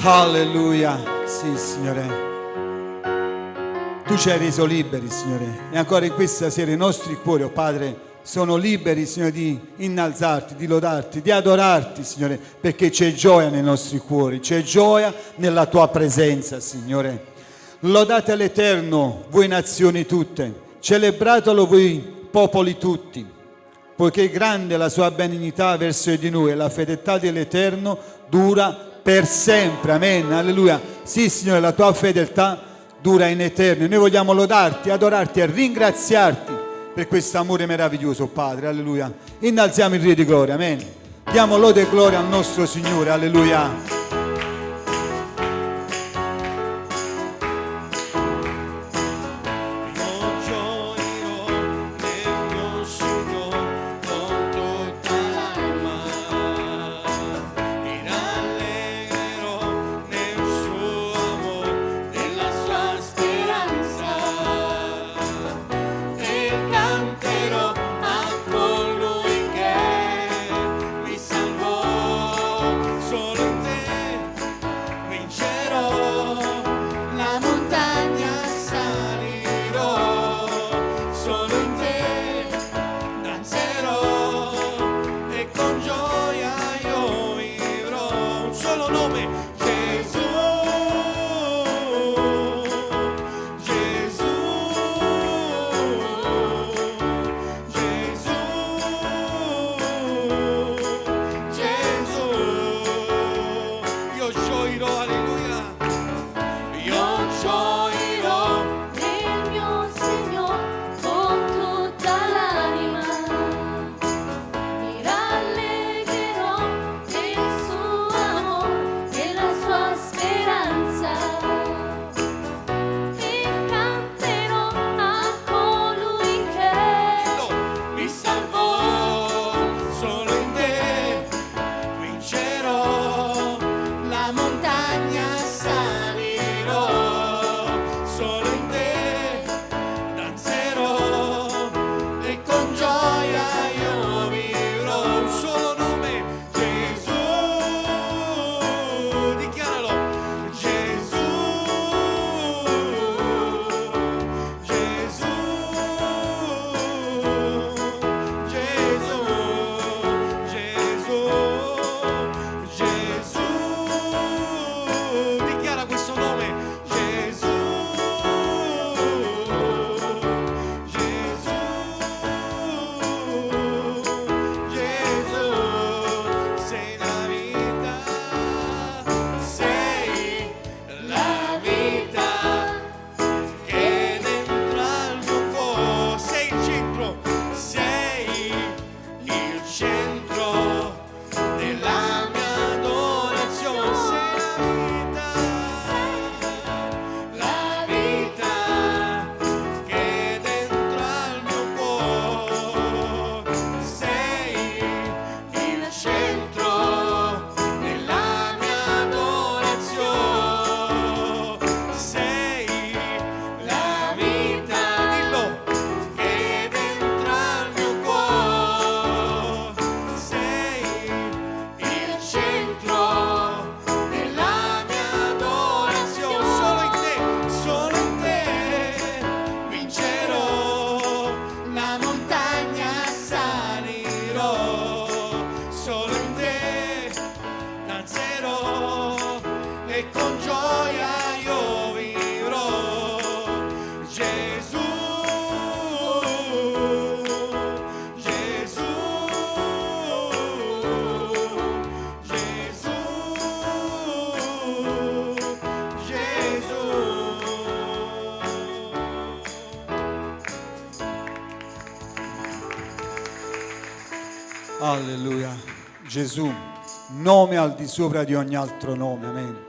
Alleluia. Sì, Signore. Tu ci hai reso liberi, Signore. E ancora in questa sera i nostri cuori, oh Padre, sono liberi, Signore, di innalzarti, di lodarti, di adorarti, Signore, perché c'è gioia nei nostri cuori, c'è gioia nella Tua presenza, Signore. Lodate l'Eterno, voi nazioni tutte, celebratelo voi popoli tutti, poiché grande è la Sua benignità verso di noi e la fedeltà dell'Eterno dura per sempre. Amen, alleluia. Sì, Signore, la Tua fedeltà dura in eterno. Noi vogliamo lodarti, adorarti e ringraziarti per questo amore meraviglioso, Padre, alleluia. Innalziamo il Dio di gloria, amen. Diamo lode e gloria al nostro Signore, alleluia. Alleluia. Gesù, nome al di sopra di ogni altro nome, amen.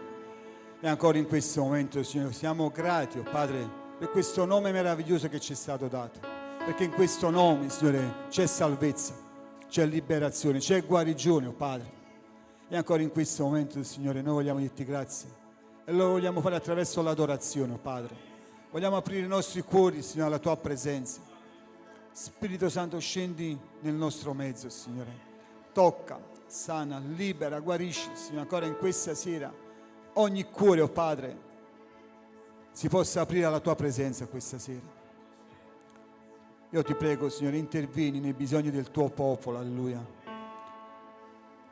E ancora in questo momento, Signore, siamo grati, oh Padre, per questo nome meraviglioso che ci è stato dato, perché in questo nome, Signore, c'è salvezza, c'è liberazione, c'è guarigione, oh Padre. E ancora in questo momento, Signore, noi vogliamo dirti grazie e lo vogliamo fare attraverso l'adorazione, oh Padre. Vogliamo aprire i nostri cuori, Signore, alla Tua presenza. Spirito Santo, scendi nel nostro mezzo, Signore. Tocca, sana, libera, guarisci, Signore, ancora in questa sera. ogni cuore, oh Padre, si possa aprire alla tua presenza questa sera. Io ti prego, Signore, intervieni nei bisogni del tuo popolo, alleluia.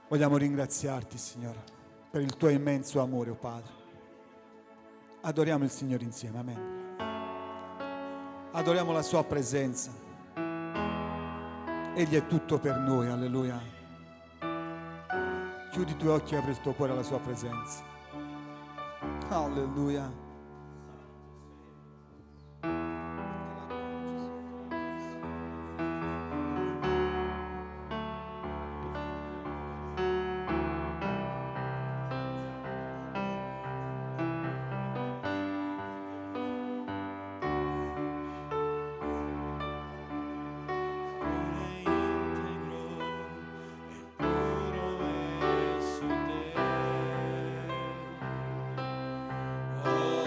Vogliamo ringraziarti, Signore, per il tuo immenso amore, oh Padre. Adoriamo il Signore insieme, amen. Adoriamo la sua presenza. Egli è tutto per noi, alleluia. Chiudi i tuoi occhi e apri il tuo cuore alla sua presenza. Alleluia. Oh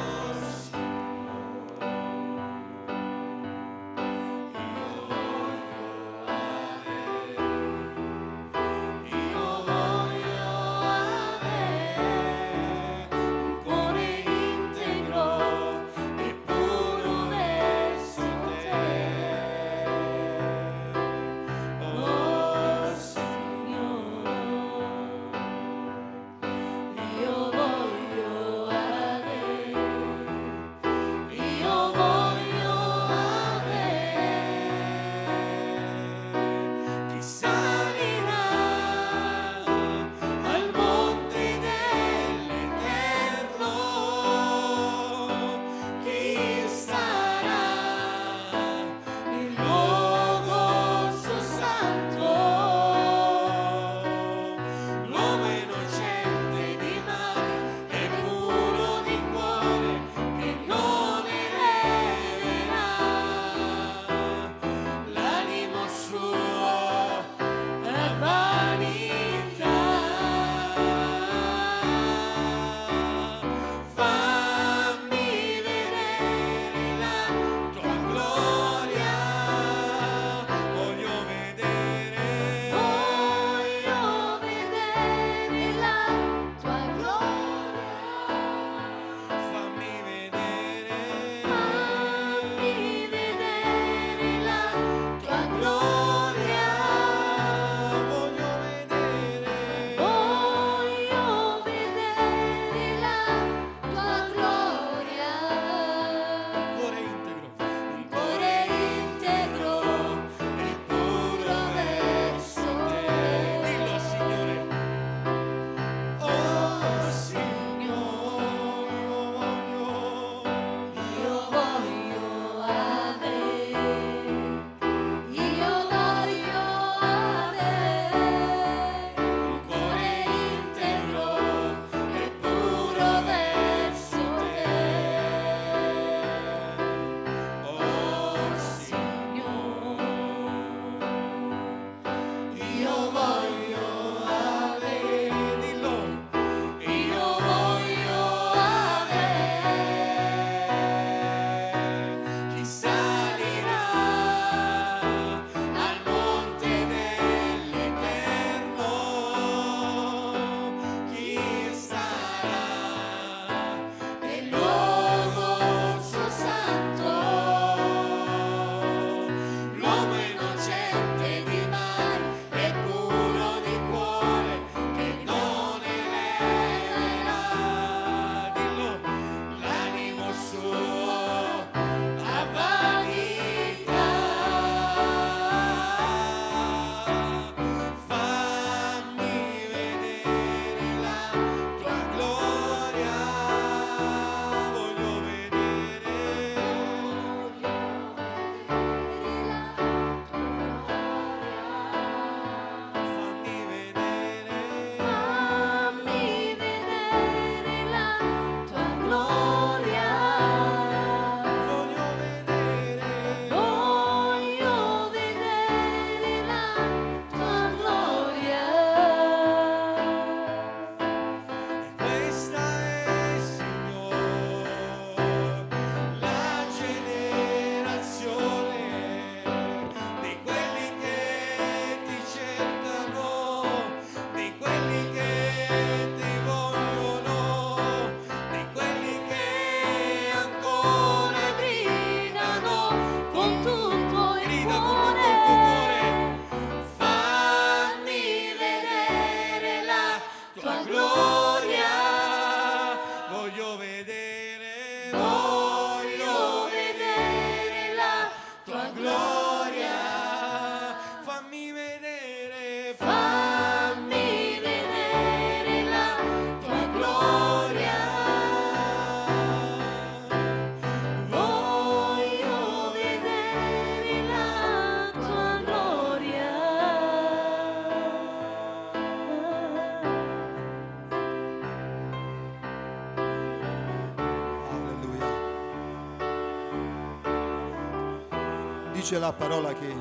dice la parola che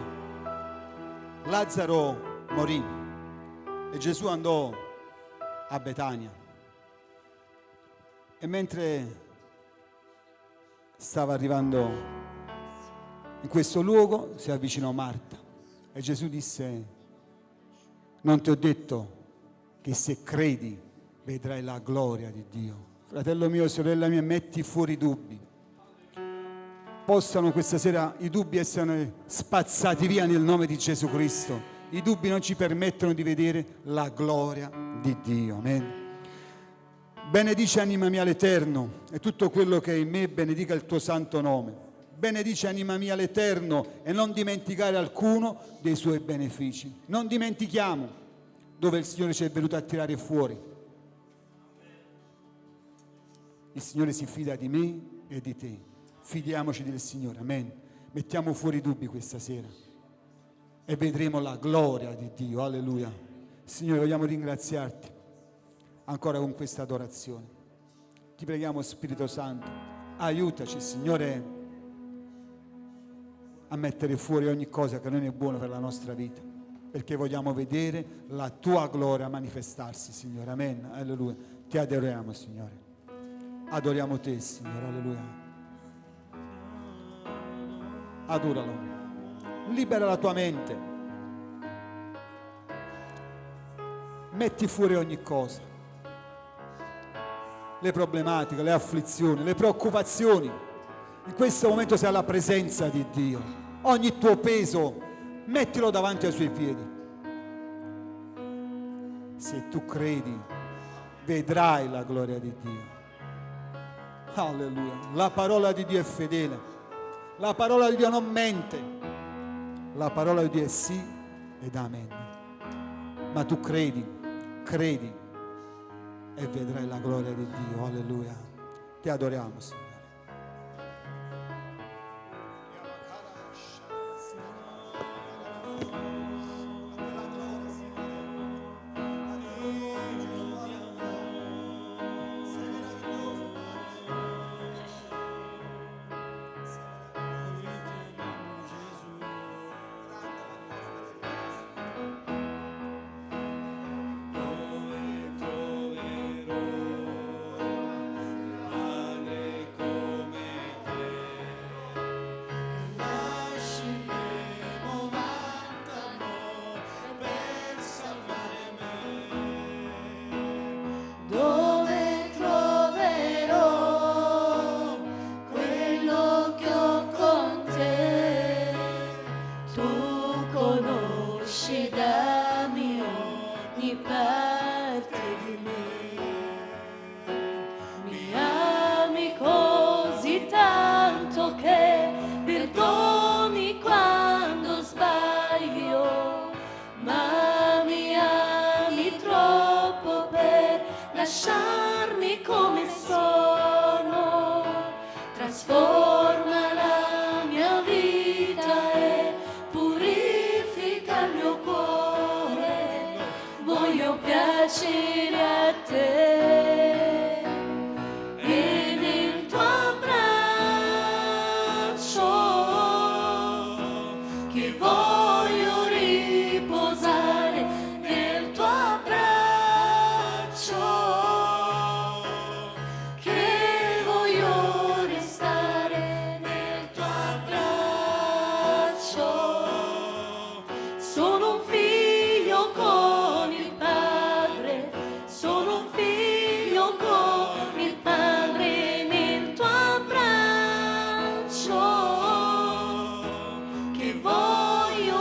Lazzaro morì e Gesù andò a Betania. E mentre stava arrivando in questo luogo si avvicinò Marta e Gesù disse: non ti ho detto che se credi vedrai la gloria di Dio? Fratello mio, sorella mia, metti fuori i dubbi. Possano questa sera i dubbi essere spazzati via nel nome di Gesù Cristo. I dubbi non ci permettono di vedere la gloria di Dio. Amen. Benedice anima mia l'Eterno e tutto quello che è in me benedica il tuo santo nome. Benedice anima mia l'Eterno e non dimenticare alcuno dei suoi benefici. Non dimentichiamo dove il Signore ci è venuto a tirare fuori. Il Signore si fida di me e di te. Fidiamoci del Signore, amen. Mettiamo fuori i dubbi questa sera e vedremo la gloria di Dio, alleluia. Signore, vogliamo ringraziarti ancora con questa adorazione. Ti preghiamo, Spirito Santo, aiutaci, Signore, a mettere fuori ogni cosa che non è buona per la nostra vita, perché vogliamo vedere la tua gloria manifestarsi, Signore, amen, alleluia. Ti adoriamo, Signore, adoriamo te, Signore, alleluia. Adoralo, libera la tua mente, metti fuori ogni cosa, le problematiche, le afflizioni, le preoccupazioni. In questo momento sei alla presenza di Dio, ogni tuo peso mettilo davanti ai suoi piedi. Se tu credi vedrai la gloria di Dio. Alleluia, la parola di Dio è fedele. La parola di Dio non mente, la parola di Dio è sì ed amen. Ma tu credi e vedrai la gloria di Dio, alleluia. Ti adoriamo, Signore. Lasciarmi come sono, trasforma la mia vita e purifica il mio cuore. Voglio piacere a te e nel tuo abbraccio che voglio riposare nel tuo abbraccio. Voglio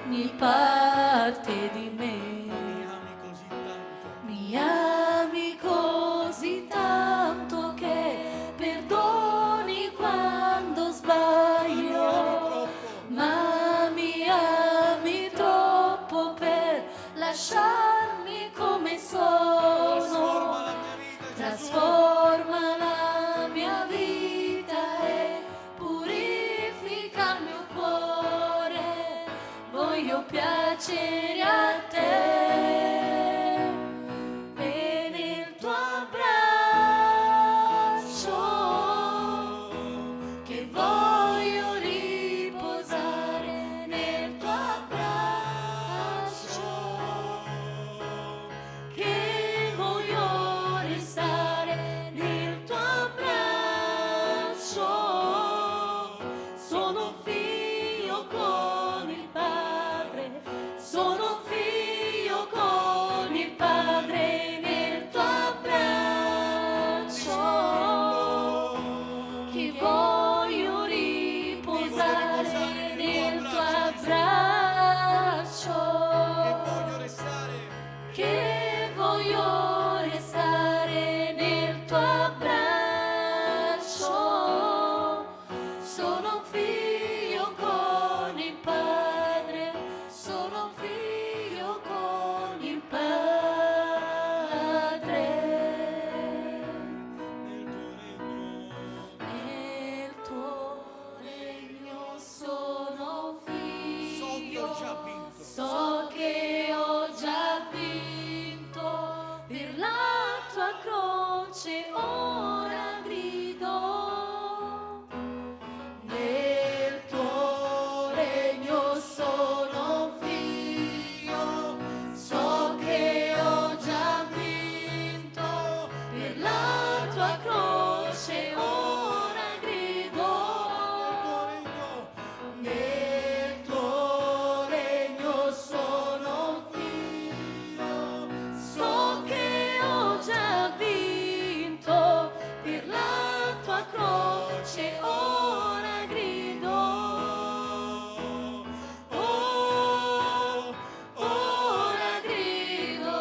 ogni parte di me. Mi ami così tanto che perdoni quando sbaglio, ma mi ami troppo per lasciarmi come sono. Trasforma la mia vita e purifica il mio cuore. Voglio piacere a te. E nel tuo abbraccio, che voglio riposare nel tuo abbraccio, che voglio restare nel tuo abbraccio. Sono figlio con il Padre, sono figlio con il Padre nel tuo abbraccio, che voglio riposare nel tuo abbraccio, che voglio restare nel tuo abbraccio. Sono figlio con il Padre, sono figlio con il Padre. Nel tuo regno sono figlio, so che ho già vinto, per la tua croce ora grido. Nel tuo regno sono figlio, so che ho già vinto, per la tua croce ora grido. Nel tuo regno sono figlio, so che ho già vinto, per la tua croce ora grido. Oh, ora grido,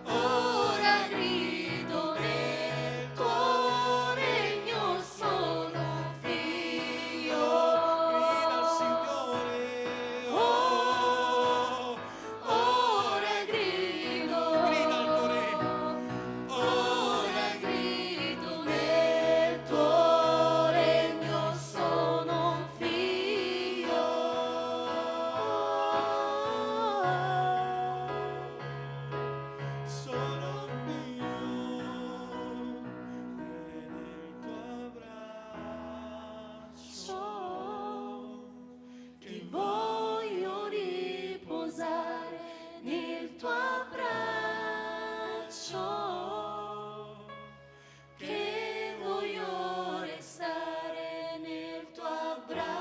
ora grido, nel tuo regno sono figlio. Oh, ora grido, ora grido, nel tuo regno sono figlio. Sono figlio nel tuo abbraccio, che voglio riposare nel tuo abbraccio, che voglio restare nel tuo abbraccio.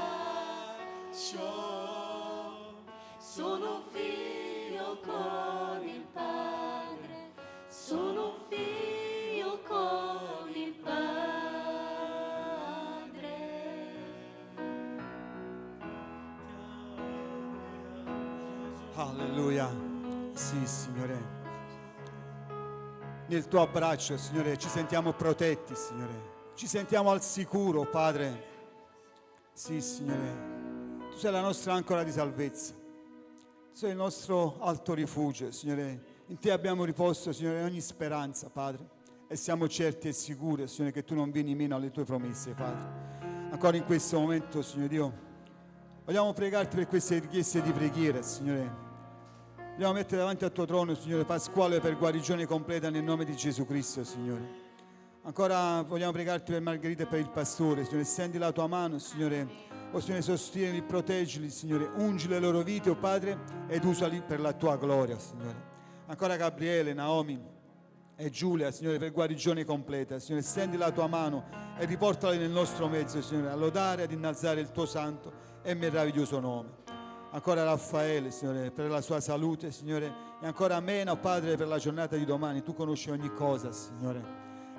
Sono figlio con il Padre, sono figlio con il Padre. Alleluia. Sì, Signore. Nel tuo abbraccio, Signore, ci sentiamo protetti, Signore. Ci sentiamo al sicuro, Padre. Sì, Signore. Tu sei la nostra ancora di salvezza. Tu sei il nostro alto rifugio, Signore. In te abbiamo riposto, Signore, ogni speranza, Padre. E siamo certi e sicuri, Signore, che tu non vieni meno alle tue promesse, Padre. Ancora in questo momento, Signore Dio, vogliamo pregarti per queste richieste di preghiera, Signore. Vogliamo mettere davanti al tuo trono, Signore Pasquale, per guarigione completa nel nome di Gesù Cristo, Signore. Ancora vogliamo pregarti per Margherita e per il pastore, Signore. Stendi la tua mano, Signore. Oh Signore, sostienili, proteggili, Signore. Ungi le loro vite, oh Padre, ed usali per la tua gloria, Signore. Ancora Gabriele, Naomi e Giulia, Signore, per guarigione completa. Signore, stendi la tua mano e riportali nel nostro mezzo, Signore, a lodare, ad innalzare il tuo santo e meraviglioso nome. Ancora Raffaele, Signore, per la sua salute, Signore, e ancora Mena, oh Padre, per la giornata di domani. Tu conosci ogni cosa, Signore.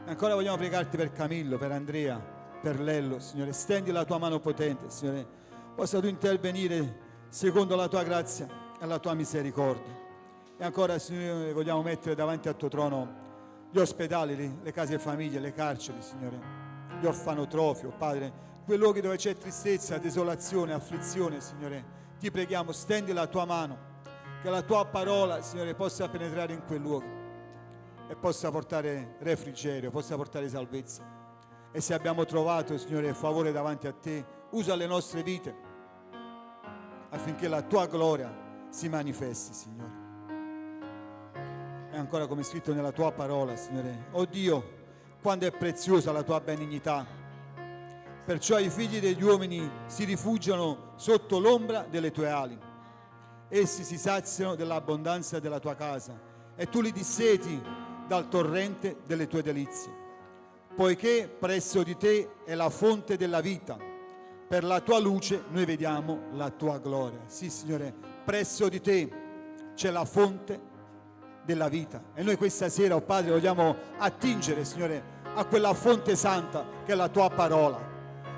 E ancora vogliamo pregarti per Camillo, per Andrea, per Lello, Signore. Stendi la tua mano potente, Signore. Possa tu intervenire secondo la tua grazia e la tua misericordia. E ancora, Signore, vogliamo mettere davanti al tuo trono gli ospedali, le case famiglie, le carceri, Signore, gli orfanotrofi, oh Padre, quei luoghi dove c'è tristezza, desolazione, afflizione, Signore. Ti preghiamo, stendi la tua mano, che la tua parola, Signore, possa penetrare in quei luoghi e possa portare refrigerio, possa portare salvezza. E se abbiamo trovato, Signore, favore davanti a te, usa le nostre vite affinché la tua gloria si manifesti, Signore. E ancora, come è scritto nella tua parola, Signore, oh Dio, quando è preziosa la tua benignità. Perciò i figli degli uomini si rifugiano sotto l'ombra delle tue ali. Essi si saziano dell'abbondanza della tua casa e tu li disseti dal torrente delle tue delizie. Poiché presso di te è la fonte della vita, per la tua luce noi vediamo la tua gloria. Sì, Signore, presso di te c'è la fonte della vita e noi questa sera, oh Padre, vogliamo attingere, Signore, a quella fonte santa che è la tua parola.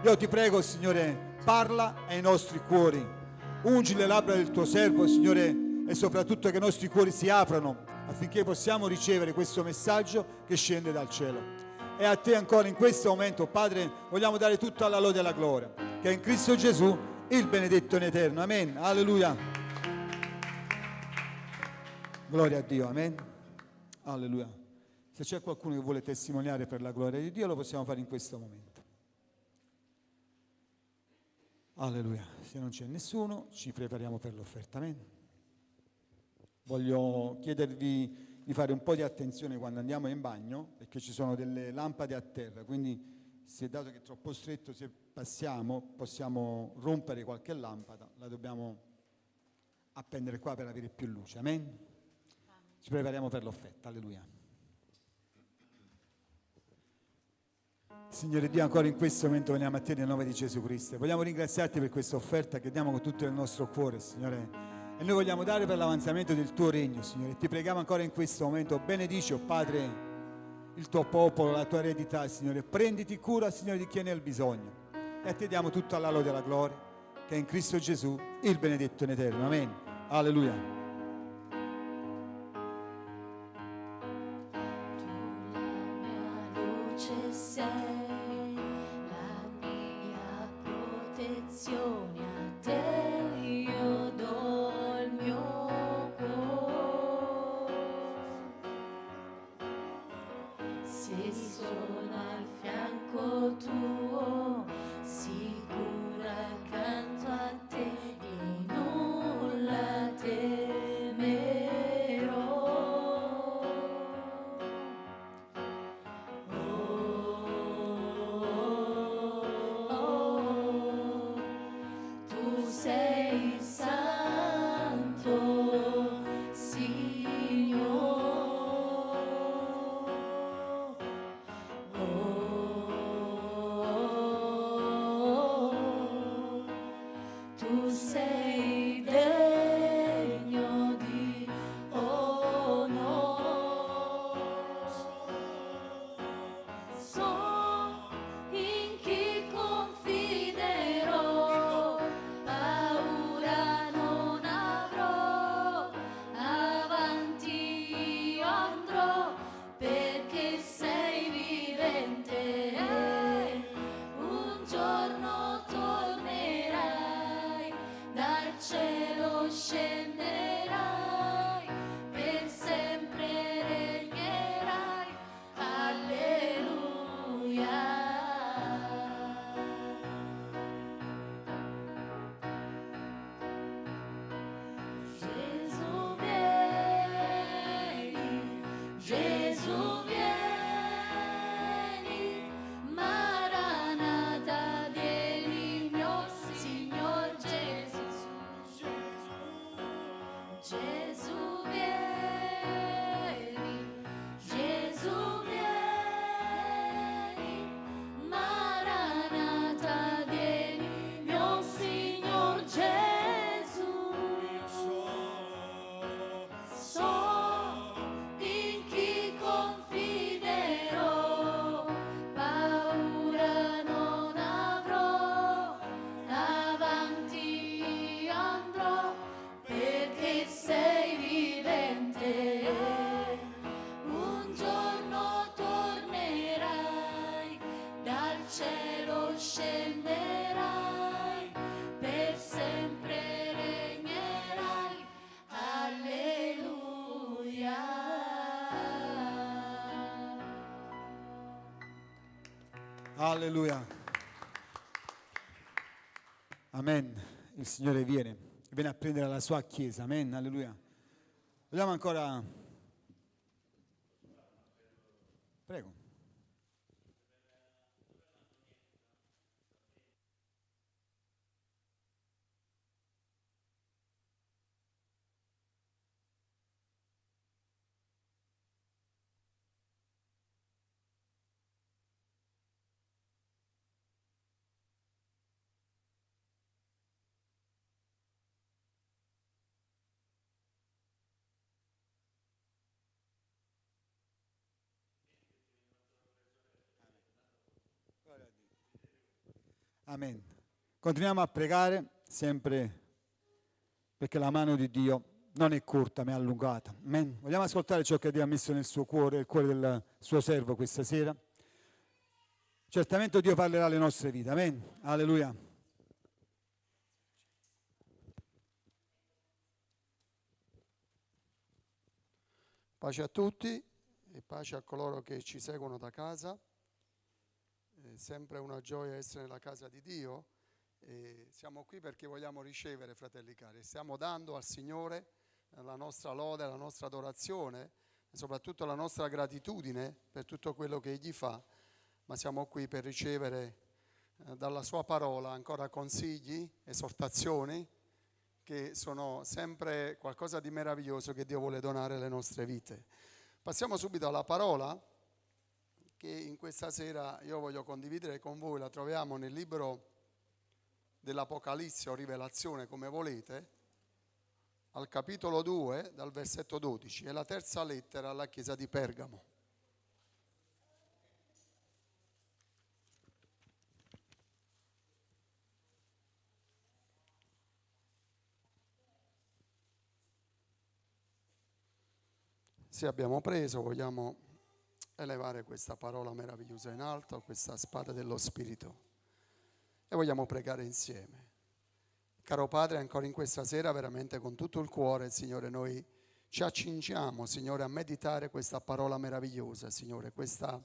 Io ti prego, Signore, parla ai nostri cuori, ungi le labbra del tuo servo, Signore, e soprattutto che i nostri cuori si aprano affinché possiamo ricevere questo messaggio che scende dal cielo. E a te ancora in questo momento, Padre, vogliamo dare tutta la lode e la gloria, che è in Cristo Gesù, il benedetto in eterno. Amen. Alleluia. Gloria a Dio. Amen. Alleluia. Se c'è qualcuno che vuole testimoniare per la gloria di Dio, lo possiamo fare in questo momento. Alleluia. Se non c'è nessuno, ci prepariamo per l'offerta. Amen. Voglio chiedervi di fare un po' di attenzione quando andiamo in bagno, perché ci sono delle lampade a terra, quindi se dato che è troppo stretto, se passiamo possiamo rompere qualche lampada, la dobbiamo appendere qua per avere più luce. Amen. Ci prepariamo per l'offerta. Alleluia. Signore Dio, ancora in questo momento veniamo a te nel nome di Gesù Cristo. Vogliamo ringraziarti per questa offerta che diamo con tutto il nostro cuore, Signore. E noi vogliamo dare per l'avanzamento del tuo regno, Signore. Ti preghiamo ancora in questo momento. Benedici, oh Padre, il tuo popolo, la tua eredità, Signore. Prenditi cura, Signore, di chi è nel bisogno. E a te diamo tutta la lode e la gloria, che è in Cristo Gesù, il benedetto in eterno. Amen. Alleluia. Alleluia. Amen. Il Signore viene a prendere la sua Chiesa. Amen. Alleluia. Vogliamo ancora... Prego. Amen. Continuiamo a pregare sempre perché la mano di Dio non è corta ma è allungata. Amen. Vogliamo ascoltare ciò che Dio ha messo nel suo cuore, il cuore del suo servo questa sera. Certamente Dio parlerà alle nostre vite. Amen. Alleluia. Pace a tutti e pace a coloro che ci seguono da casa. È sempre una gioia essere nella casa di Dio e siamo qui perché vogliamo ricevere, fratelli cari. Stiamo dando al Signore la nostra lode, la nostra adorazione e soprattutto la nostra gratitudine per tutto quello che Egli fa, ma siamo qui per ricevere dalla Sua parola ancora consigli, esortazioni che sono sempre qualcosa di meraviglioso che Dio vuole donare alle nostre vite. Passiamo subito alla parola che in questa sera io voglio condividere con voi. La troviamo nel libro dell'Apocalisse o Rivelazione, come volete, al capitolo 2, dal versetto 12. È la terza lettera alla chiesa di Pergamo. Se abbiamo preso, vogliamo elevare questa parola meravigliosa in alto, questa spada dello Spirito, e vogliamo pregare insieme. Caro Padre, ancora in questa sera, veramente con tutto il cuore, Signore, noi ci accingiamo, Signore, a meditare questa parola meravigliosa, Signore, questa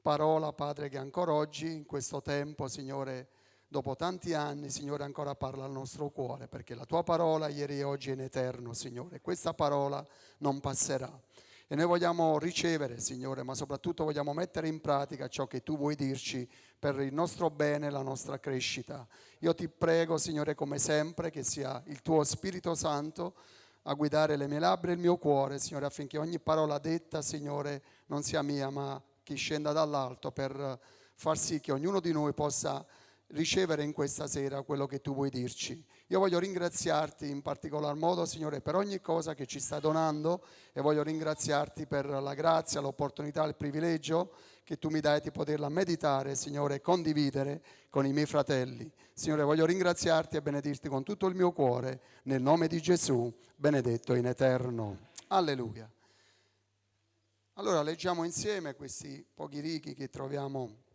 parola, Padre, che ancora oggi, in questo tempo, Signore, dopo tanti anni, Signore, ancora parla al nostro cuore, perché la Tua parola ieri e oggi è in eterno, Signore. Questa parola non passerà. E noi vogliamo ricevere, Signore, ma soprattutto vogliamo mettere in pratica ciò che Tu vuoi dirci per il nostro bene e la nostra crescita. Io Ti prego, Signore, come sempre, che sia il Tuo Spirito Santo a guidare le mie labbra e il mio cuore, Signore, affinché ogni parola detta, Signore, non sia mia, ma che scenda dall'alto per far sì che ognuno di noi possa ricevere in questa sera quello che Tu vuoi dirci. Io voglio ringraziarti in particolar modo, Signore, per ogni cosa che ci stai donando e voglio ringraziarti per la grazia, l'opportunità, il privilegio che Tu mi dai di poterla meditare, Signore, e condividere con i miei fratelli. Signore, voglio ringraziarti e benedirti con tutto il mio cuore, nel nome di Gesù, benedetto in eterno. Alleluia. Allora leggiamo insieme questi pochi righi che troviamo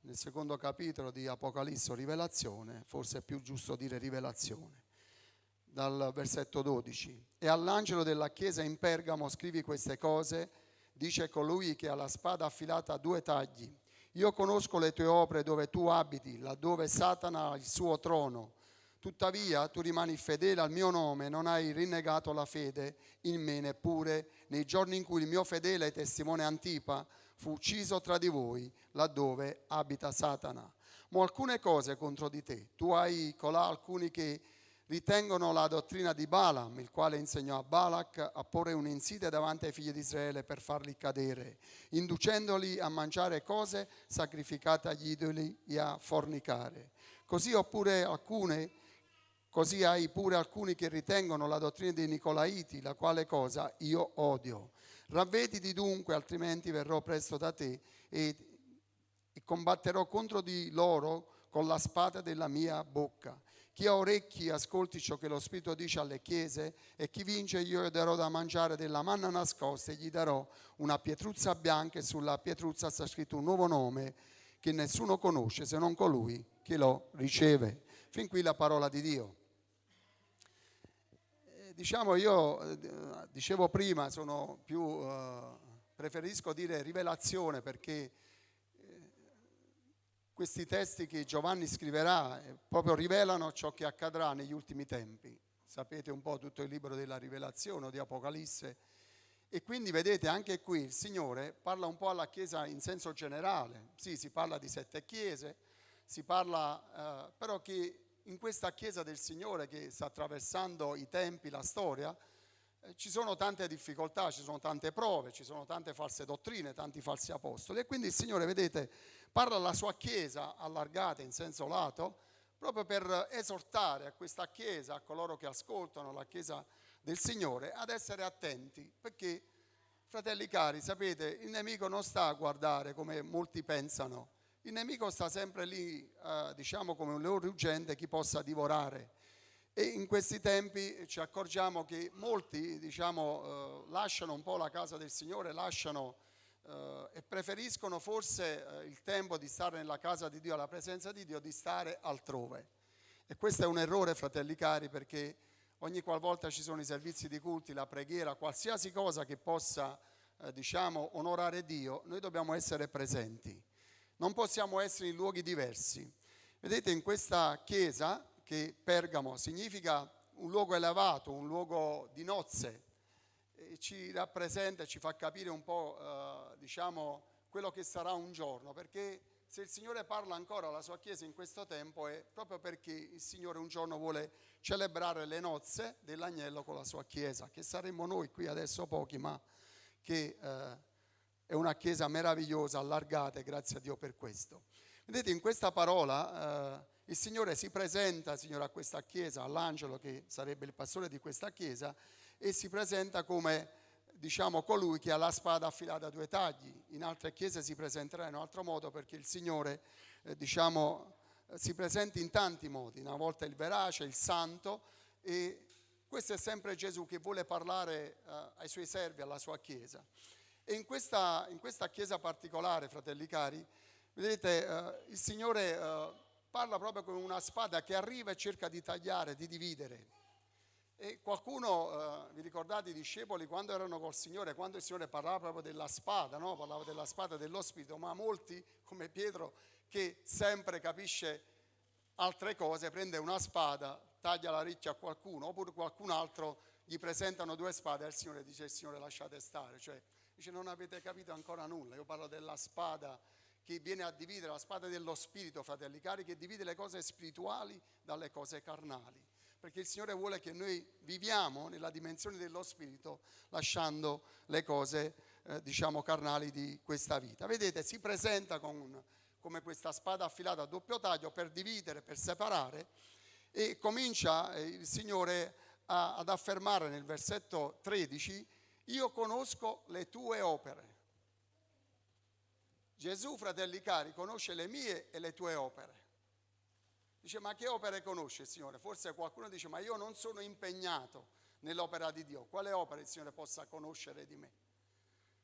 nel secondo capitolo di Apocalisse o Rivelazione, forse è più giusto dire Rivelazione, dal versetto 12. E all'angelo della chiesa in Pergamo scrivi queste cose, dice colui che ha la spada affilata a due tagli: io conosco le tue opere dove tu abiti, laddove Satana ha il suo trono. Tuttavia tu rimani fedele al mio nome, non hai rinnegato la fede in me neppure nei giorni in cui il mio fedele testimone Antipa fu ucciso tra di voi, laddove abita Satana. Ma alcune cose contro di te. Tu hai colà alcuni che ritengono la dottrina di Balaam, il quale insegnò a Balak a porre un'insidia davanti ai figli di Israele per farli cadere, inducendoli a mangiare cose sacrificate agli idoli e a fornicare. Così hai pure alcuni che ritengono la dottrina dei Nicolaiti, la quale cosa io odio. Ravvediti dunque, altrimenti verrò presto da te e combatterò contro di loro con la spada della mia bocca. Chi ha orecchi ascolti ciò che lo Spirito dice alle chiese, e chi vince io gli darò da mangiare della manna nascosta e gli darò una pietruzza bianca, e sulla pietruzza sta scritto un nuovo nome che nessuno conosce se non colui che lo riceve. Fin qui la parola di Dio. Dicevo prima, sono più preferisco dire rivelazione perché questi testi che Giovanni scriverà proprio rivelano ciò che accadrà negli ultimi tempi. Sapete un po' tutto il libro della Rivelazione o di Apocalisse. E quindi vedete anche qui il Signore parla un po' alla Chiesa in senso generale. Sì, si parla di 7 chiese, si parla però che in questa Chiesa del Signore che sta attraversando i tempi, la storia, ci sono tante difficoltà, ci sono tante prove, ci sono tante false dottrine, tanti falsi apostoli. E quindi il Signore, vedete, parla alla sua Chiesa allargata in senso lato, proprio per esortare a questa Chiesa, a coloro che ascoltano la Chiesa del Signore, ad essere attenti, perché, fratelli cari, sapete, il nemico non sta a guardare come molti pensano, il nemico sta sempre lì, diciamo come un leone ruggente, chi possa divorare. E in questi tempi ci accorgiamo che molti, diciamo, lasciano un po' la casa del Signore, lasciano e preferiscono forse il tempo di stare nella casa di Dio, alla presenza di Dio, di stare altrove. E questo è un errore, fratelli cari, perché ogni qualvolta ci sono i servizi di culti, la preghiera, qualsiasi cosa che possa, diciamo, onorare Dio, noi dobbiamo essere presenti. Non possiamo essere in luoghi diversi. Vedete, in questa chiesa, che Pergamo significa un luogo elevato, un luogo di nozze, e ci rappresenta, ci fa capire un po', diciamo, quello che sarà un giorno, perché se il Signore parla ancora alla sua Chiesa in questo tempo è proprio perché il Signore un giorno vuole celebrare le nozze dell'agnello con la sua Chiesa, che saremmo noi qui adesso pochi, ma che è una Chiesa meravigliosa, allargata, e grazie a Dio per questo. Vedete, in questa parola il Signore si presenta, Signore, a questa Chiesa, all'angelo che sarebbe il pastore di questa Chiesa, e si presenta come, diciamo, colui che ha la spada affilata a 2 tagli. In altre chiese si presenterà in un altro modo, perché il Signore, diciamo, si presenta in tanti modi. Una volta il verace, il santo, e questo è sempre Gesù che vuole parlare ai suoi servi, alla sua Chiesa. E in questa Chiesa particolare, fratelli cari, vedete, il Signore parla proprio con una spada che arriva e cerca di tagliare, di dividere. E qualcuno, vi ricordate i discepoli quando erano col Signore, quando il Signore parlava proprio della spada, no? Parlava della spada dello Spirito, ma molti, come Pietro, che sempre capisce altre cose, prende una spada, taglia la riccia a qualcuno, oppure qualcun altro gli presentano 2 spade e il Signore dice: il Signore, lasciate stare. Cioè, dice: non avete capito ancora nulla. Io parlo della spada che viene a dividere, la spada dello Spirito, fratelli cari, che divide le cose spirituali dalle cose carnali. Perché il Signore vuole che noi viviamo nella dimensione dello Spirito, lasciando le cose, diciamo, carnali di questa vita. Vedete, si presenta come questa spada affilata a doppio taglio per dividere, per separare, e comincia il Signore ad affermare nel versetto 13: io conosco le tue opere. Gesù, fratelli cari, conosce le mie e le tue opere. Dice: ma che opere conosce il Signore? Forse qualcuno dice: ma io non sono impegnato nell'opera di Dio. Quale opera il Signore possa conoscere di me?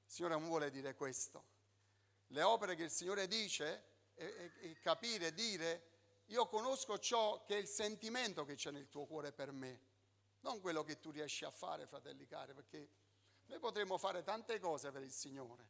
Il Signore non vuole dire questo. Le opere che il Signore dice è capire, dire: io conosco ciò che è il sentimento che c'è nel tuo cuore per me, non quello che tu riesci a fare, fratelli cari, perché noi potremmo fare tante cose per il Signore,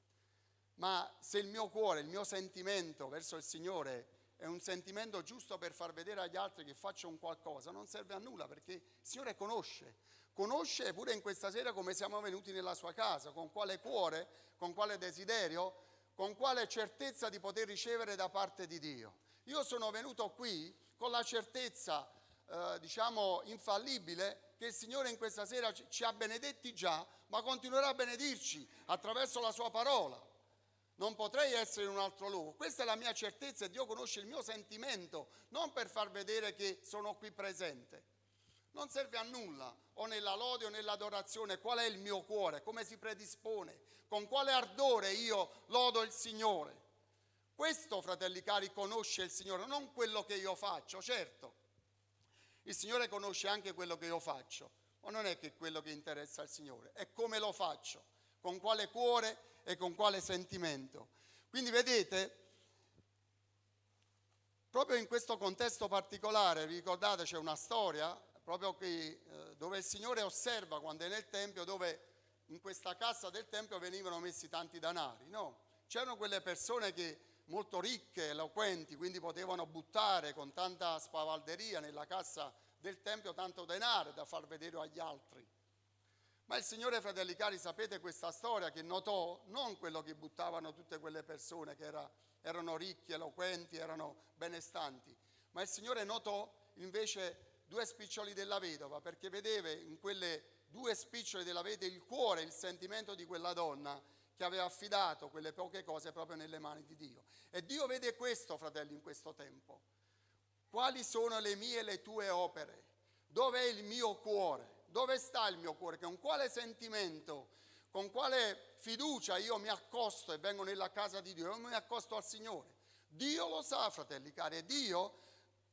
ma se il mio cuore, il mio sentimento verso il Signore è un sentimento giusto per far vedere agli altri che faccio un qualcosa, non serve a nulla, perché il Signore conosce pure in questa sera come siamo venuti nella sua casa, con quale cuore, con quale desiderio, con quale certezza di poter ricevere da parte di Dio. Io sono venuto qui con la certezza, diciamo, infallibile, che il Signore in questa sera ci ha benedetti già, ma continuerà a benedirci attraverso la sua parola. Non potrei essere in un altro luogo. Questa è la mia certezza, e Dio conosce il mio sentimento, non per far vedere che sono qui presente. Non serve a nulla, o nella lode o nell'adorazione, qual è il mio cuore, come si predispone, con quale ardore io lodo il Signore. Questo, fratelli cari, conosce il Signore, non quello che io faccio. Certo, il Signore conosce anche quello che io faccio, ma non è che quello che interessa al Signore, è come lo faccio, con quale cuore e con quale sentimento. Quindi vedete, proprio in questo contesto particolare, vi ricordate, c'è una storia proprio qui, dove il Signore osserva quando è nel Tempio, dove in questa cassa del Tempio venivano messi tanti denari, no? C'erano quelle persone che molto ricche, eloquenti, quindi potevano buttare con tanta spavalderia nella cassa del Tempio tanto denaro da far vedere agli altri. Ma il Signore, fratelli cari, sapete questa storia che notò non quello che buttavano tutte quelle persone che erano ricchi, eloquenti, erano benestanti, ma il Signore notò invece 2 spiccioli della vedova, perché vedeva in quelle 2 spiccioli della vedova il cuore, il sentimento di quella donna che aveva affidato quelle poche cose proprio nelle mani di Dio. E Dio vede questo, fratelli, in questo tempo. Quali sono le mie e le tue opere? Dov'è il mio cuore? Dove sta il mio cuore? Con quale sentimento, con quale fiducia io mi accosto e vengo nella casa di Dio? Io mi accosto al Signore. Dio lo sa, fratelli cari, e Dio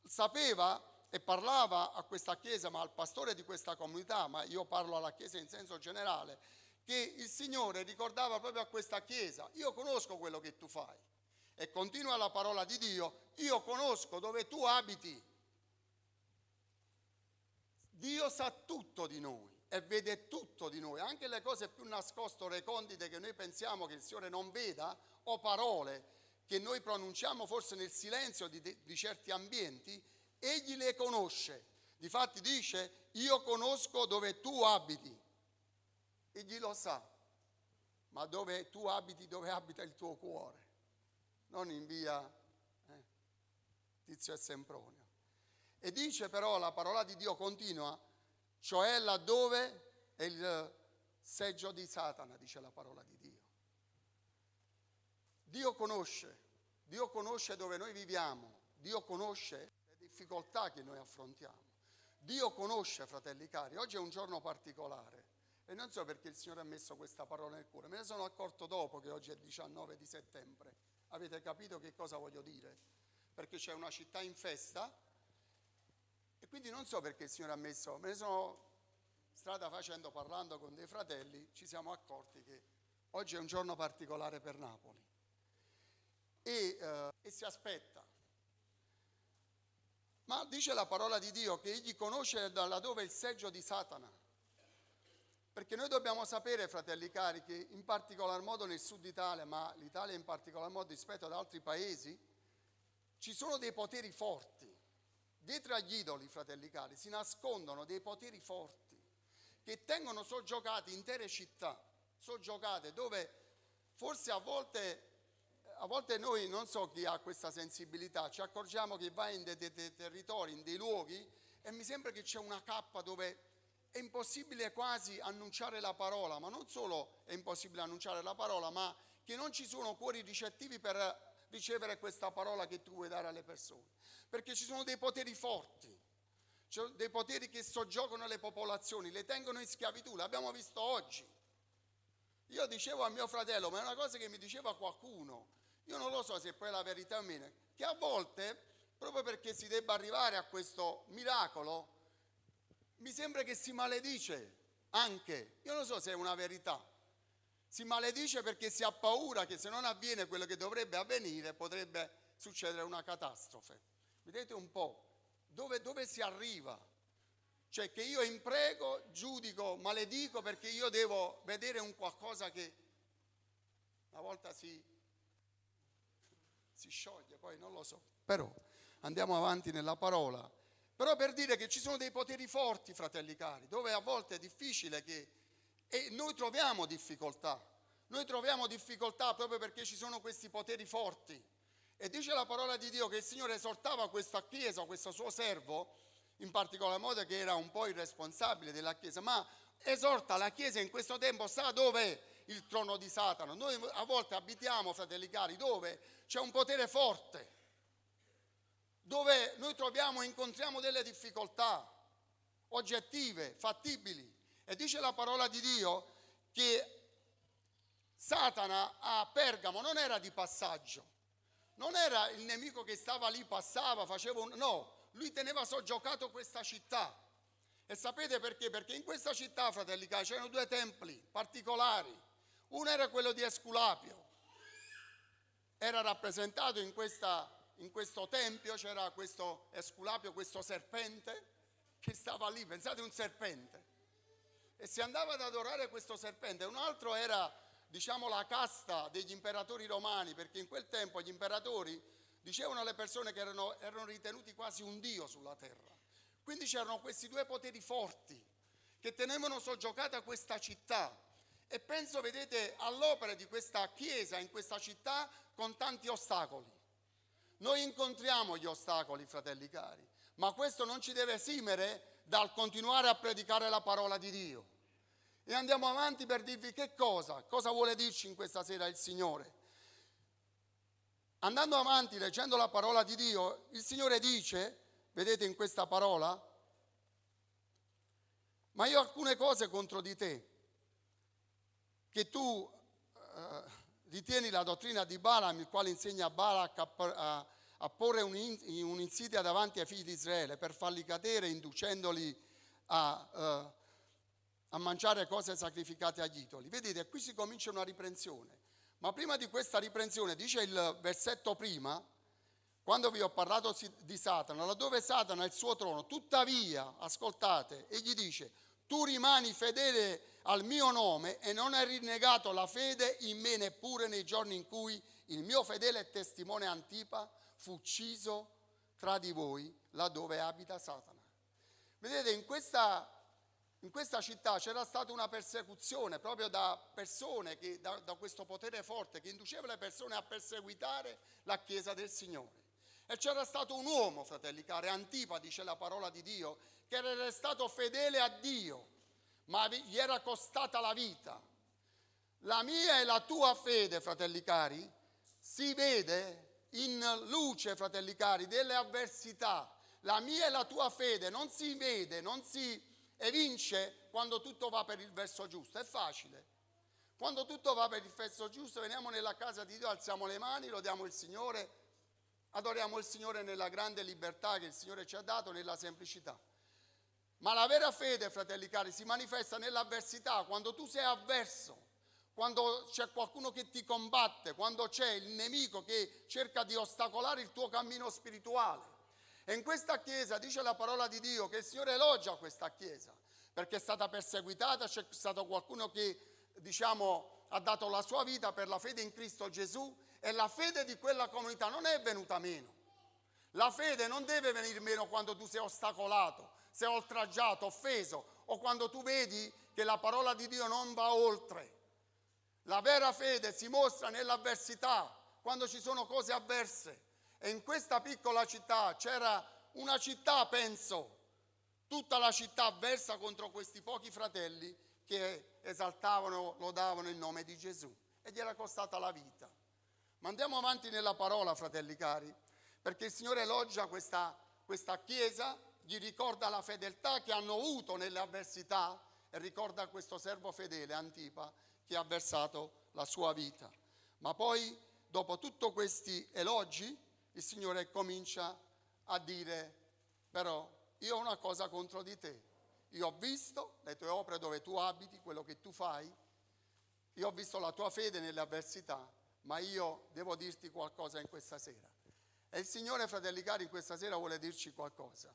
sapeva e parlava a questa chiesa, ma al pastore di questa comunità, ma io parlo alla chiesa in senso generale, che il Signore ricordava proprio a questa chiesa: io conosco quello che tu fai. E continua la parola di Dio: io conosco dove tu abiti. Dio sa tutto di noi e vede tutto di noi, anche le cose più nascoste o recondite che noi pensiamo che il Signore non veda, o parole che noi pronunciamo forse nel silenzio di certi ambienti. Egli le conosce. Difatti dice: io conosco dove tu abiti. Egli lo sa, ma dove tu abiti, dove abita il tuo cuore, non in via Tizio e Sempronio. E dice però, la parola di Dio continua, cioè laddove è il seggio di Satana, dice la parola di Dio. Dio conosce dove noi viviamo, Dio conosce le difficoltà che noi affrontiamo. Dio conosce, fratelli cari, oggi è un giorno particolare e non so perché il Signore ha messo questa parola nel cuore, me ne sono accorto dopo che oggi è 19 di settembre. Avete capito che cosa voglio dire? Perché c'è una città in festa e quindi non so perché il Signore ha messo, me ne sono strada facendo, parlando con dei fratelli, ci siamo accorti che oggi è un giorno particolare per Napoli e si aspetta. Ma dice la parola di Dio che egli conosce da laddove è il seggio di Satana. Perché noi dobbiamo sapere, fratelli cari, che in particolar modo nel sud Italia, ma l'Italia in particolar modo rispetto ad altri paesi, ci sono dei poteri forti. Dietro agli idoli, fratelli cari, si nascondono dei poteri forti che tengono soggiogate intere città, soggiogate dove forse a volte noi, non so chi ha questa sensibilità, ci accorgiamo che va in dei territori, in dei luoghi e mi sembra che c'è una cappa dove è impossibile quasi annunciare la parola, ma non solo è impossibile annunciare la parola, ma che non ci sono cuori ricettivi per ricevere questa parola che tu vuoi dare alle persone. Perché ci sono dei poteri forti, cioè dei poteri che soggiogano le popolazioni, le tengono in schiavitù, l'abbiamo visto oggi. Io dicevo a mio fratello, ma è una cosa che mi diceva qualcuno, io non lo so se poi è la verità o meno, che a volte, proprio perché si debba arrivare a questo miracolo, mi sembra che si maledice anche, io non so se è una verità, si maledice perché si ha paura che se non avviene quello che dovrebbe avvenire potrebbe succedere una catastrofe. Vedete un po' dove si arriva, cioè che io imprego, giudico, maledico perché io devo vedere un qualcosa che una volta si scioglie, poi non lo so, però andiamo avanti nella parola. Però per dire che ci sono dei poteri forti, fratelli cari, dove a volte è difficile e noi troviamo difficoltà proprio perché ci sono questi poteri forti. E dice la parola di Dio che il Signore esortava questa chiesa, questo suo servo, in particolar modo che era un po' il responsabile della chiesa, ma esorta la chiesa in questo tempo, sa dov'è il trono di Satana. Noi a volte abitiamo, fratelli cari, dove c'è un potere forte, dove noi incontriamo delle difficoltà oggettive, fattibili. E dice la parola di Dio che Satana a Pergamo non era di passaggio, non era il nemico che stava lì, passava, no, lui teneva soggiogato questa città. E sapete perché? Perché in questa città, fratelli cari, c'erano 2 templi particolari. Uno era quello di Esculapio, era rappresentato in questo tempio, c'era questo Esculapio, questo serpente che stava lì, pensate, un serpente. e si andava ad adorare questo serpente. Un altro era, diciamo, la casta degli imperatori romani, perché in quel tempo gli imperatori dicevano alle persone che erano ritenuti quasi un dio sulla terra. Quindi c'erano questi due poteri forti che tenevano soggiogata questa città. E penso, vedete, all'opera di questa chiesa in questa città con tanti ostacoli. Noi incontriamo gli ostacoli, fratelli cari, ma questo non ci deve esimere dal continuare a predicare la parola di Dio. E andiamo avanti per dirvi cosa vuole dirci in questa sera il Signore. Andando avanti, leggendo la parola di Dio, il Signore dice, vedete in questa parola, ma io ho alcune cose contro di te, che tu ritieni la dottrina di Balaam, il quale insegna a Balak a porre un'insidia davanti ai figli di Israele per farli cadere, inducendoli a mangiare cose sacrificate agli idoli. Vedete, qui si comincia una riprensione. Ma prima di questa riprensione, dice il versetto prima, quando vi ho parlato di Satana, laddove Satana ha il suo trono, tuttavia, ascoltate, egli dice, tu rimani fedele al mio nome e non hai rinnegato la fede in me neppure nei giorni in cui il mio fedele testimone Antipa fu ucciso tra di voi, laddove abita Satana. Vedete, in questa città c'era stata una persecuzione proprio da persone, da questo potere forte che induceva le persone a perseguitare la Chiesa del Signore. E c'era stato un uomo, fratelli cari, Antipa, dice la parola di Dio, che era restato fedele a Dio, ma gli era costata la vita. La mia e la tua fede, fratelli cari, si vede in luce, fratelli cari, delle avversità. La mia e la tua fede non si vede, non si evince quando tutto va per il verso giusto. È facile. Quando tutto va per il verso giusto, veniamo nella casa di Dio, alziamo le mani, lodiamo il Signore, adoriamo il Signore nella grande libertà che il Signore ci ha dato, nella semplicità. Ma la vera fede, fratelli cari, si manifesta nell'avversità, quando tu sei avverso, quando c'è qualcuno che ti combatte, quando c'è il nemico che cerca di ostacolare il tuo cammino spirituale. E in questa chiesa dice la parola di Dio che il Signore elogia questa chiesa, perché è stata perseguitata, c'è stato qualcuno che, diciamo, ha dato la sua vita per la fede in Cristo Gesù, e la fede di quella comunità non è venuta meno. La fede non deve venire meno quando tu sei ostacolato, sei oltraggiato, offeso, o quando tu vedi che la parola di Dio non va oltre. La vera fede si mostra nell'avversità, quando ci sono cose avverse. E in questa piccola città c'era una città, penso, tutta la città avversa contro questi pochi fratelli che esaltavano, lodavano il nome di Gesù. E gli era costata la vita. Ma andiamo avanti nella parola, fratelli cari, perché il Signore elogia questa chiesa, gli ricorda la fedeltà che hanno avuto nelle avversità e ricorda questo servo fedele, Antipa, che ha versato la sua vita. Ma poi, dopo tutti questi elogi, il Signore comincia a dire, però io ho una cosa contro di te. Io ho visto le tue opere dove tu abiti, quello che tu fai, io ho visto la tua fede nelle avversità, ma io devo dirti qualcosa in questa sera. E il Signore, fratelli cari, in questa sera vuole dirci qualcosa.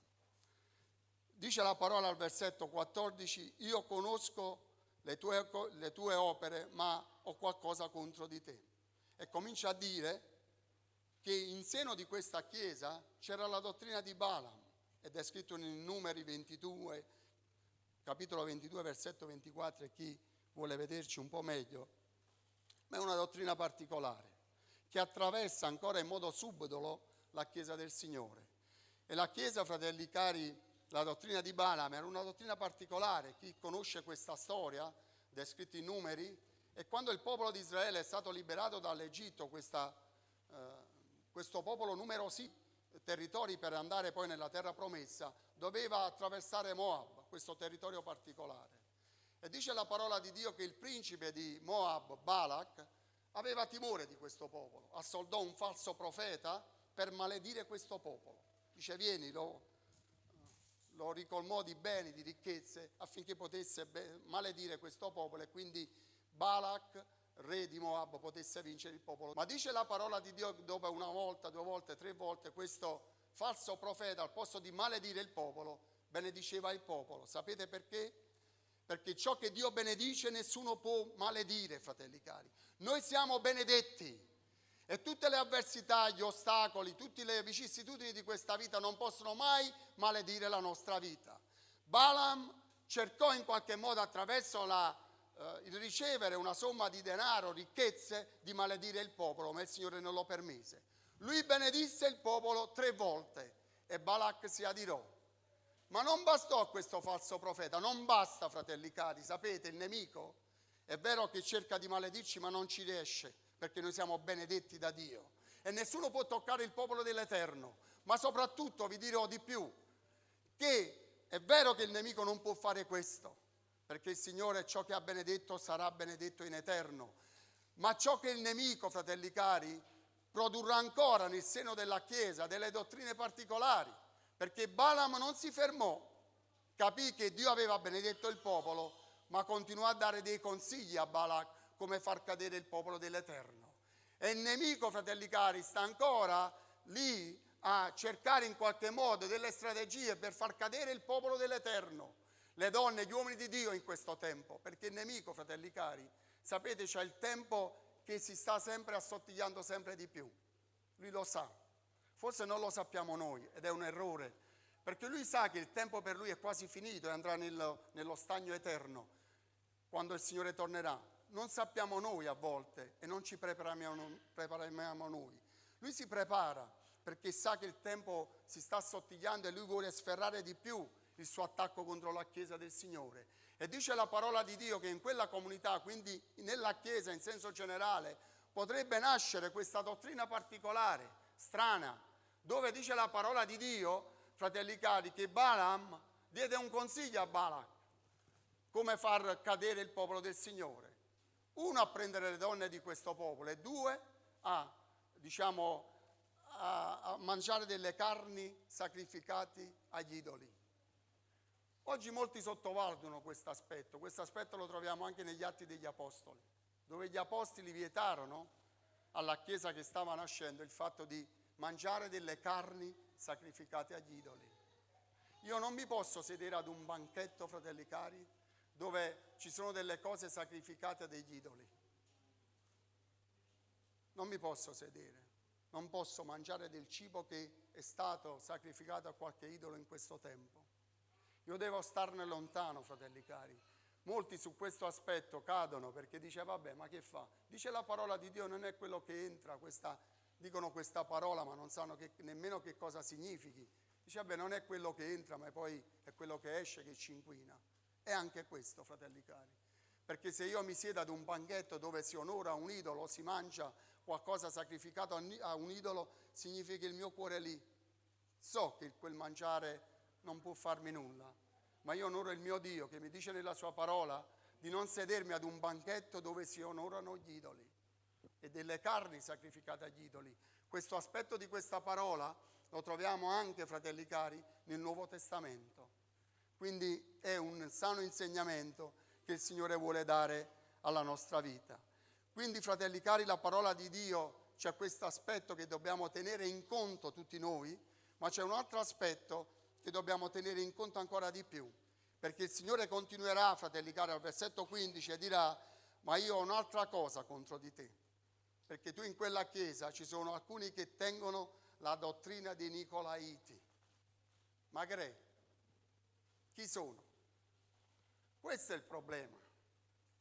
Dice la parola al versetto 14, io conosco le tue opere, ma ho qualcosa contro di te. E comincia a dire che in seno di questa chiesa c'era la dottrina di Balaam, ed è scritto in Numeri 22, capitolo 22, versetto 24, e chi vuole vederci un po' meglio, ma è una dottrina particolare, che attraversa ancora in modo subdolo la Chiesa del Signore. E la Chiesa, fratelli cari, la dottrina di Balaam era una dottrina particolare. Chi conosce questa storia, descritta in Numeri, e quando il popolo di Israele è stato liberato dall'Egitto, questo popolo numerosi territori per andare poi nella terra promessa, doveva attraversare Moab, questo territorio particolare. E dice la parola di Dio che il principe di Moab, Balak, aveva timore di questo popolo, assoldò un falso profeta per maledire questo popolo. Dice, vieni, lo ricolmò di beni, di ricchezze, affinché potesse maledire questo popolo, e quindi Balak, re di Moab, potesse vincere il popolo. Ma dice la parola di Dio, dopo una volta, 2 volte, 3 volte, questo falso profeta, al posto di maledire il popolo, benediceva il popolo. Sapete perché? perché ciò che Dio benedice nessuno può maledire, fratelli cari. Noi siamo benedetti e tutte le avversità, gli ostacoli, tutte le vicissitudini di questa vita non possono mai maledire la nostra vita. Balaam cercò in qualche modo attraverso il ricevere una somma di denaro, ricchezze, di maledire il popolo, ma il Signore non lo permise. Lui benedisse il popolo 3 volte e Balak si adirò. Ma non bastò a questo falso profeta, non basta, fratelli cari, sapete, il nemico è vero che cerca di maledirci, ma non ci riesce, perché noi siamo benedetti da Dio e nessuno può toccare il popolo dell'Eterno. Ma soprattutto vi dirò di più, che è vero che il nemico non può fare questo, perché il Signore ciò che ha benedetto sarà benedetto in eterno, ma ciò che il nemico, fratelli cari, produrrà ancora nel seno della Chiesa delle dottrine particolari, perché Balaam non si fermò, capì che Dio aveva benedetto il popolo, ma continuò a dare dei consigli a Balak come far cadere il popolo dell'Eterno. E il nemico, fratelli cari, sta ancora lì a cercare in qualche modo delle strategie per far cadere il popolo dell'Eterno, le donne, gli uomini di Dio in questo tempo, perché il nemico, fratelli cari, sapete, c'è il tempo che si sta sempre assottigliando sempre di più. Lui lo sa. Forse non lo sappiamo noi ed è un errore, perché lui sa che il tempo per lui è quasi finito e andrà nello stagno eterno quando il Signore tornerà. Non sappiamo noi a volte e non ci prepariamo noi. Lui si prepara perché sa che il tempo si sta assottigliando e lui vuole sferrare di più il suo attacco contro la Chiesa del Signore. E dice la parola di Dio che in quella comunità, quindi nella Chiesa in senso generale, potrebbe nascere questa dottrina particolare, strana, dove dice la parola di Dio, fratelli cari, che Balaam diede un consiglio a Balak, come far cadere il popolo del Signore. 1, a prendere le donne di questo popolo, e 2, a mangiare delle carni sacrificate agli idoli. Oggi molti sottovalutano questo aspetto lo troviamo anche negli Atti degli Apostoli, dove gli apostoli vietarono alla Chiesa che stava nascendo il fatto di mangiare delle carni sacrificate agli idoli. Io non mi posso sedere ad un banchetto, fratelli cari, dove ci sono delle cose sacrificate a degli idoli. Non mi posso sedere, non posso mangiare del cibo che è stato sacrificato a qualche idolo in questo tempo. Io devo starne lontano, fratelli cari. Molti su questo aspetto cadono perché dice vabbè, ma che fa? Dice la parola di Dio, non è quello che entra, dicono questa parola ma non sanno nemmeno che cosa significhi. Dice vabbè, non è quello che entra ma poi è quello che esce che ci inquina. È anche questo, fratelli cari, perché se io mi siedo ad un banchetto dove si onora un idolo, si mangia qualcosa sacrificato a un idolo, significa che il mio cuore è lì. So che quel mangiare non può farmi nulla, ma io onoro il mio Dio che mi dice nella sua parola di non sedermi ad un banchetto dove si onorano gli idoli e delle carni sacrificate agli idoli. Questo aspetto di questa parola lo troviamo anche, fratelli cari, nel Nuovo Testamento. Quindi è un sano insegnamento che il Signore vuole dare alla nostra vita. Quindi, fratelli cari, la parola di Dio c'è questo aspetto che dobbiamo tenere in conto tutti noi, ma c'è un altro aspetto che dobbiamo tenere in conto ancora di più, perché il Signore continuerà, fratelli cari, al versetto 15 e dirà: ma io ho un'altra cosa contro di te, perché tu in quella chiesa ci sono alcuni che tengono la dottrina dei Nicolaiti. Magre, chi sono? Questo è il problema.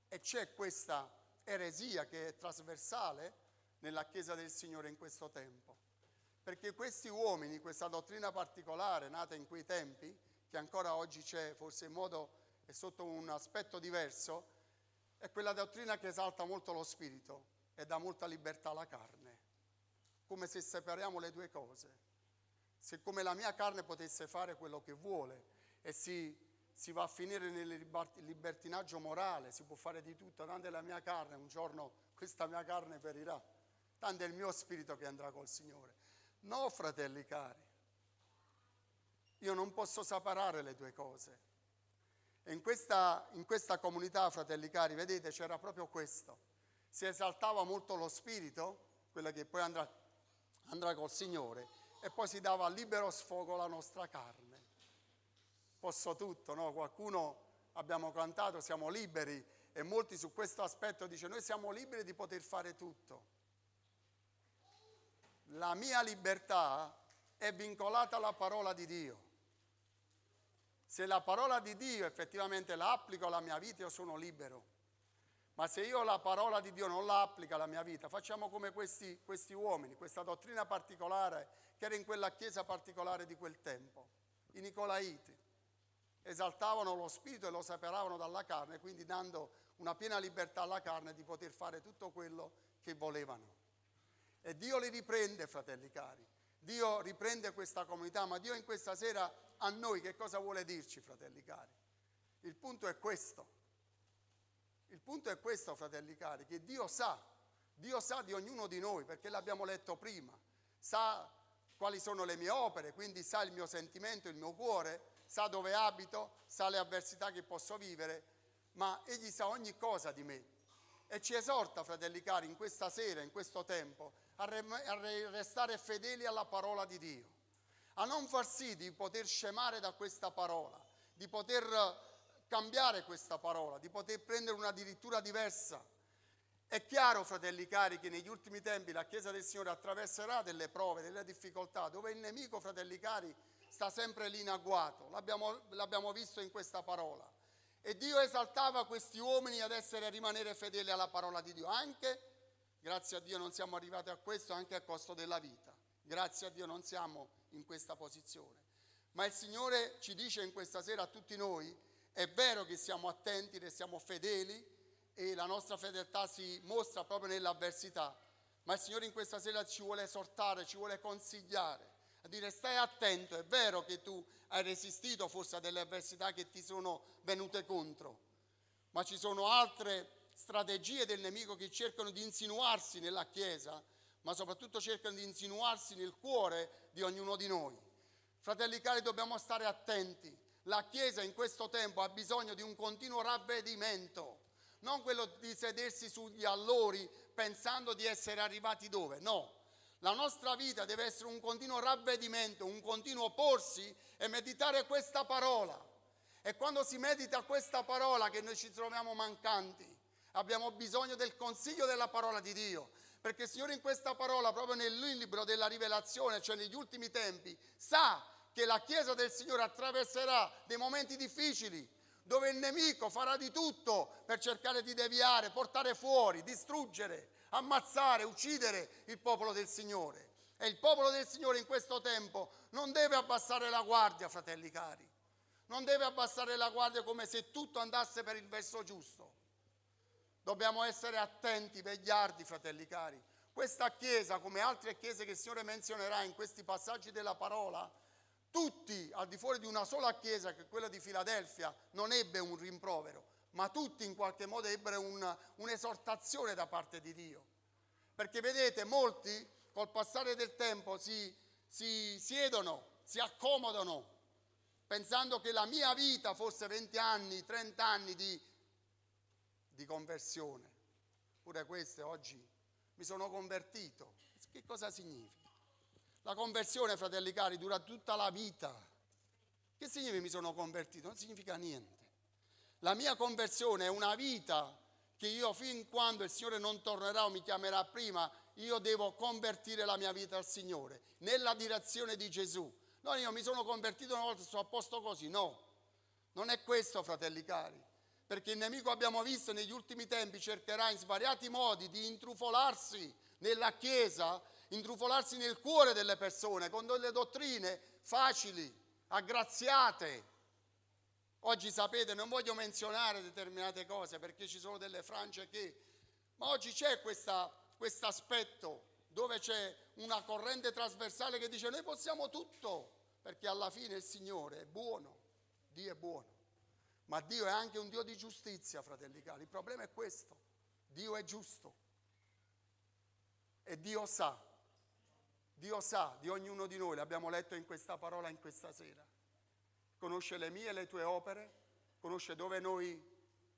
E c'è questa eresia che è trasversale nella Chiesa del Signore in questo tempo. Perché questi uomini, questa dottrina particolare nata in quei tempi, che ancora oggi c'è, forse in modo e sotto un aspetto diverso, è quella dottrina che esalta molto lo spirito e dà molta libertà alla carne. Come se separiamo le due cose. Se come la mia carne potesse fare quello che vuole e si va a finire nel libertinaggio morale, si può fare di tutto, tanto è la mia carne, un giorno questa mia carne perirà, tanto è il mio spirito che andrà col Signore. No, fratelli cari, io non posso separare le due cose. E in questa comunità, fratelli cari, vedete, c'era proprio questo. Si esaltava molto lo spirito, quello che poi andrà col Signore, e poi si dava libero sfogo alla nostra carne. Posso tutto, no? Qualcuno abbiamo cantato, siamo liberi, e molti su questo aspetto dicono: noi siamo liberi di poter fare tutto. La mia libertà è vincolata alla parola di Dio. Se la parola di Dio effettivamente la applico alla mia vita, io sono libero. Ma se io la parola di Dio non la applico alla mia vita, facciamo come questi uomini, questa dottrina particolare che era in quella chiesa particolare di quel tempo, i Nicolaiti. Esaltavano lo spirito e lo separavano dalla carne, quindi dando una piena libertà alla carne di poter fare tutto quello che volevano. E Dio li riprende, fratelli cari. Dio riprende questa comunità, ma Dio in questa sera a noi che cosa vuole dirci, fratelli cari? Il punto è questo. Il punto è questo, fratelli cari, che Dio sa di ognuno di noi, perché l'abbiamo letto prima. Sa quali sono le mie opere, quindi sa il mio sentimento, il mio cuore, sa dove abito, sa le avversità che posso vivere, ma Egli sa ogni cosa di me. E ci esorta, fratelli cari, in questa sera, in questo tempo, a restare fedeli alla parola di Dio, a non far sì di poter scemare da questa parola, di poter cambiare questa parola, di poter prendere una addirittura diversa. È chiaro, fratelli cari, che negli ultimi tempi la Chiesa del Signore attraverserà delle prove, delle difficoltà, dove il nemico, fratelli cari, sta sempre lì in agguato. L'abbiamo visto in questa parola. E Dio esaltava questi uomini ad rimanere fedeli alla parola di Dio. Anche, grazie a Dio non siamo arrivati a questo, anche a costo della vita. Grazie a Dio non siamo in questa posizione. Ma il Signore ci dice in questa sera a tutti noi: è vero che siamo attenti, restiamo fedeli e la nostra fedeltà si mostra proprio nell'avversità, ma il Signore in questa sera ci vuole esortare, ci vuole consigliare, a dire: stai attento, è vero che tu hai resistito forse a delle avversità che ti sono venute contro, ma ci sono altre strategie del nemico che cercano di insinuarsi nella Chiesa, ma soprattutto cercano di insinuarsi nel cuore di ognuno di noi. Fratelli cari, dobbiamo stare attenti. La Chiesa in questo tempo ha bisogno di un continuo ravvedimento, non quello di sedersi sugli allori pensando di essere arrivati dove, no. La nostra vita deve essere un continuo ravvedimento, un continuo porsi e meditare questa parola. E quando si medita questa parola che noi ci troviamo mancanti, abbiamo bisogno del consiglio della parola di Dio, perché il Signore in questa parola, proprio nel libro della Rivelazione, cioè negli ultimi tempi, sa che la Chiesa del Signore attraverserà dei momenti difficili, dove il nemico farà di tutto per cercare di deviare, portare fuori, distruggere, ammazzare, uccidere il popolo del Signore. E il popolo del Signore in questo tempo non deve abbassare la guardia, fratelli cari. Non deve abbassare la guardia come se tutto andasse per il verso giusto. Dobbiamo essere attenti, vegliardi, fratelli cari. Questa Chiesa, come altre chiese che il Signore menzionerà in questi passaggi della parola, tutti, al di fuori di una sola chiesa, che è quella di Filadelfia, non ebbe un rimprovero, ma tutti in qualche modo ebbero un'esortazione da parte di Dio. Perché vedete, molti col passare del tempo si siedono, si accomodano, pensando che la mia vita fosse 20 anni, 30 anni di conversione. Pure queste oggi mi sono convertito. Che cosa significa? La conversione, fratelli cari, dura tutta la vita. Che significa mi sono convertito? Non significa niente. La mia conversione è una vita che io, fin quando il Signore non tornerà o mi chiamerà prima, io devo convertire la mia vita al Signore, nella direzione di Gesù. No, io mi sono convertito una volta, sto a posto così. No, non è questo, fratelli cari. Perché il nemico, abbiamo visto negli ultimi tempi, cercherà in svariati modi di intrufolarsi nella Chiesa, intrufolarsi nel cuore delle persone con delle dottrine facili, aggraziate. Oggi sapete, non voglio menzionare determinate cose perché ci sono delle frange ma oggi c'è questo aspetto dove c'è una corrente trasversale che dice: noi possiamo tutto, perché alla fine il Signore è buono, Dio è buono. Ma Dio è anche un Dio di giustizia, fratelli cari. Il problema è questo: Dio è giusto e Dio sa di ognuno di noi, l'abbiamo letto in questa parola in questa sera. Conosce le mie e le tue opere, conosce dove noi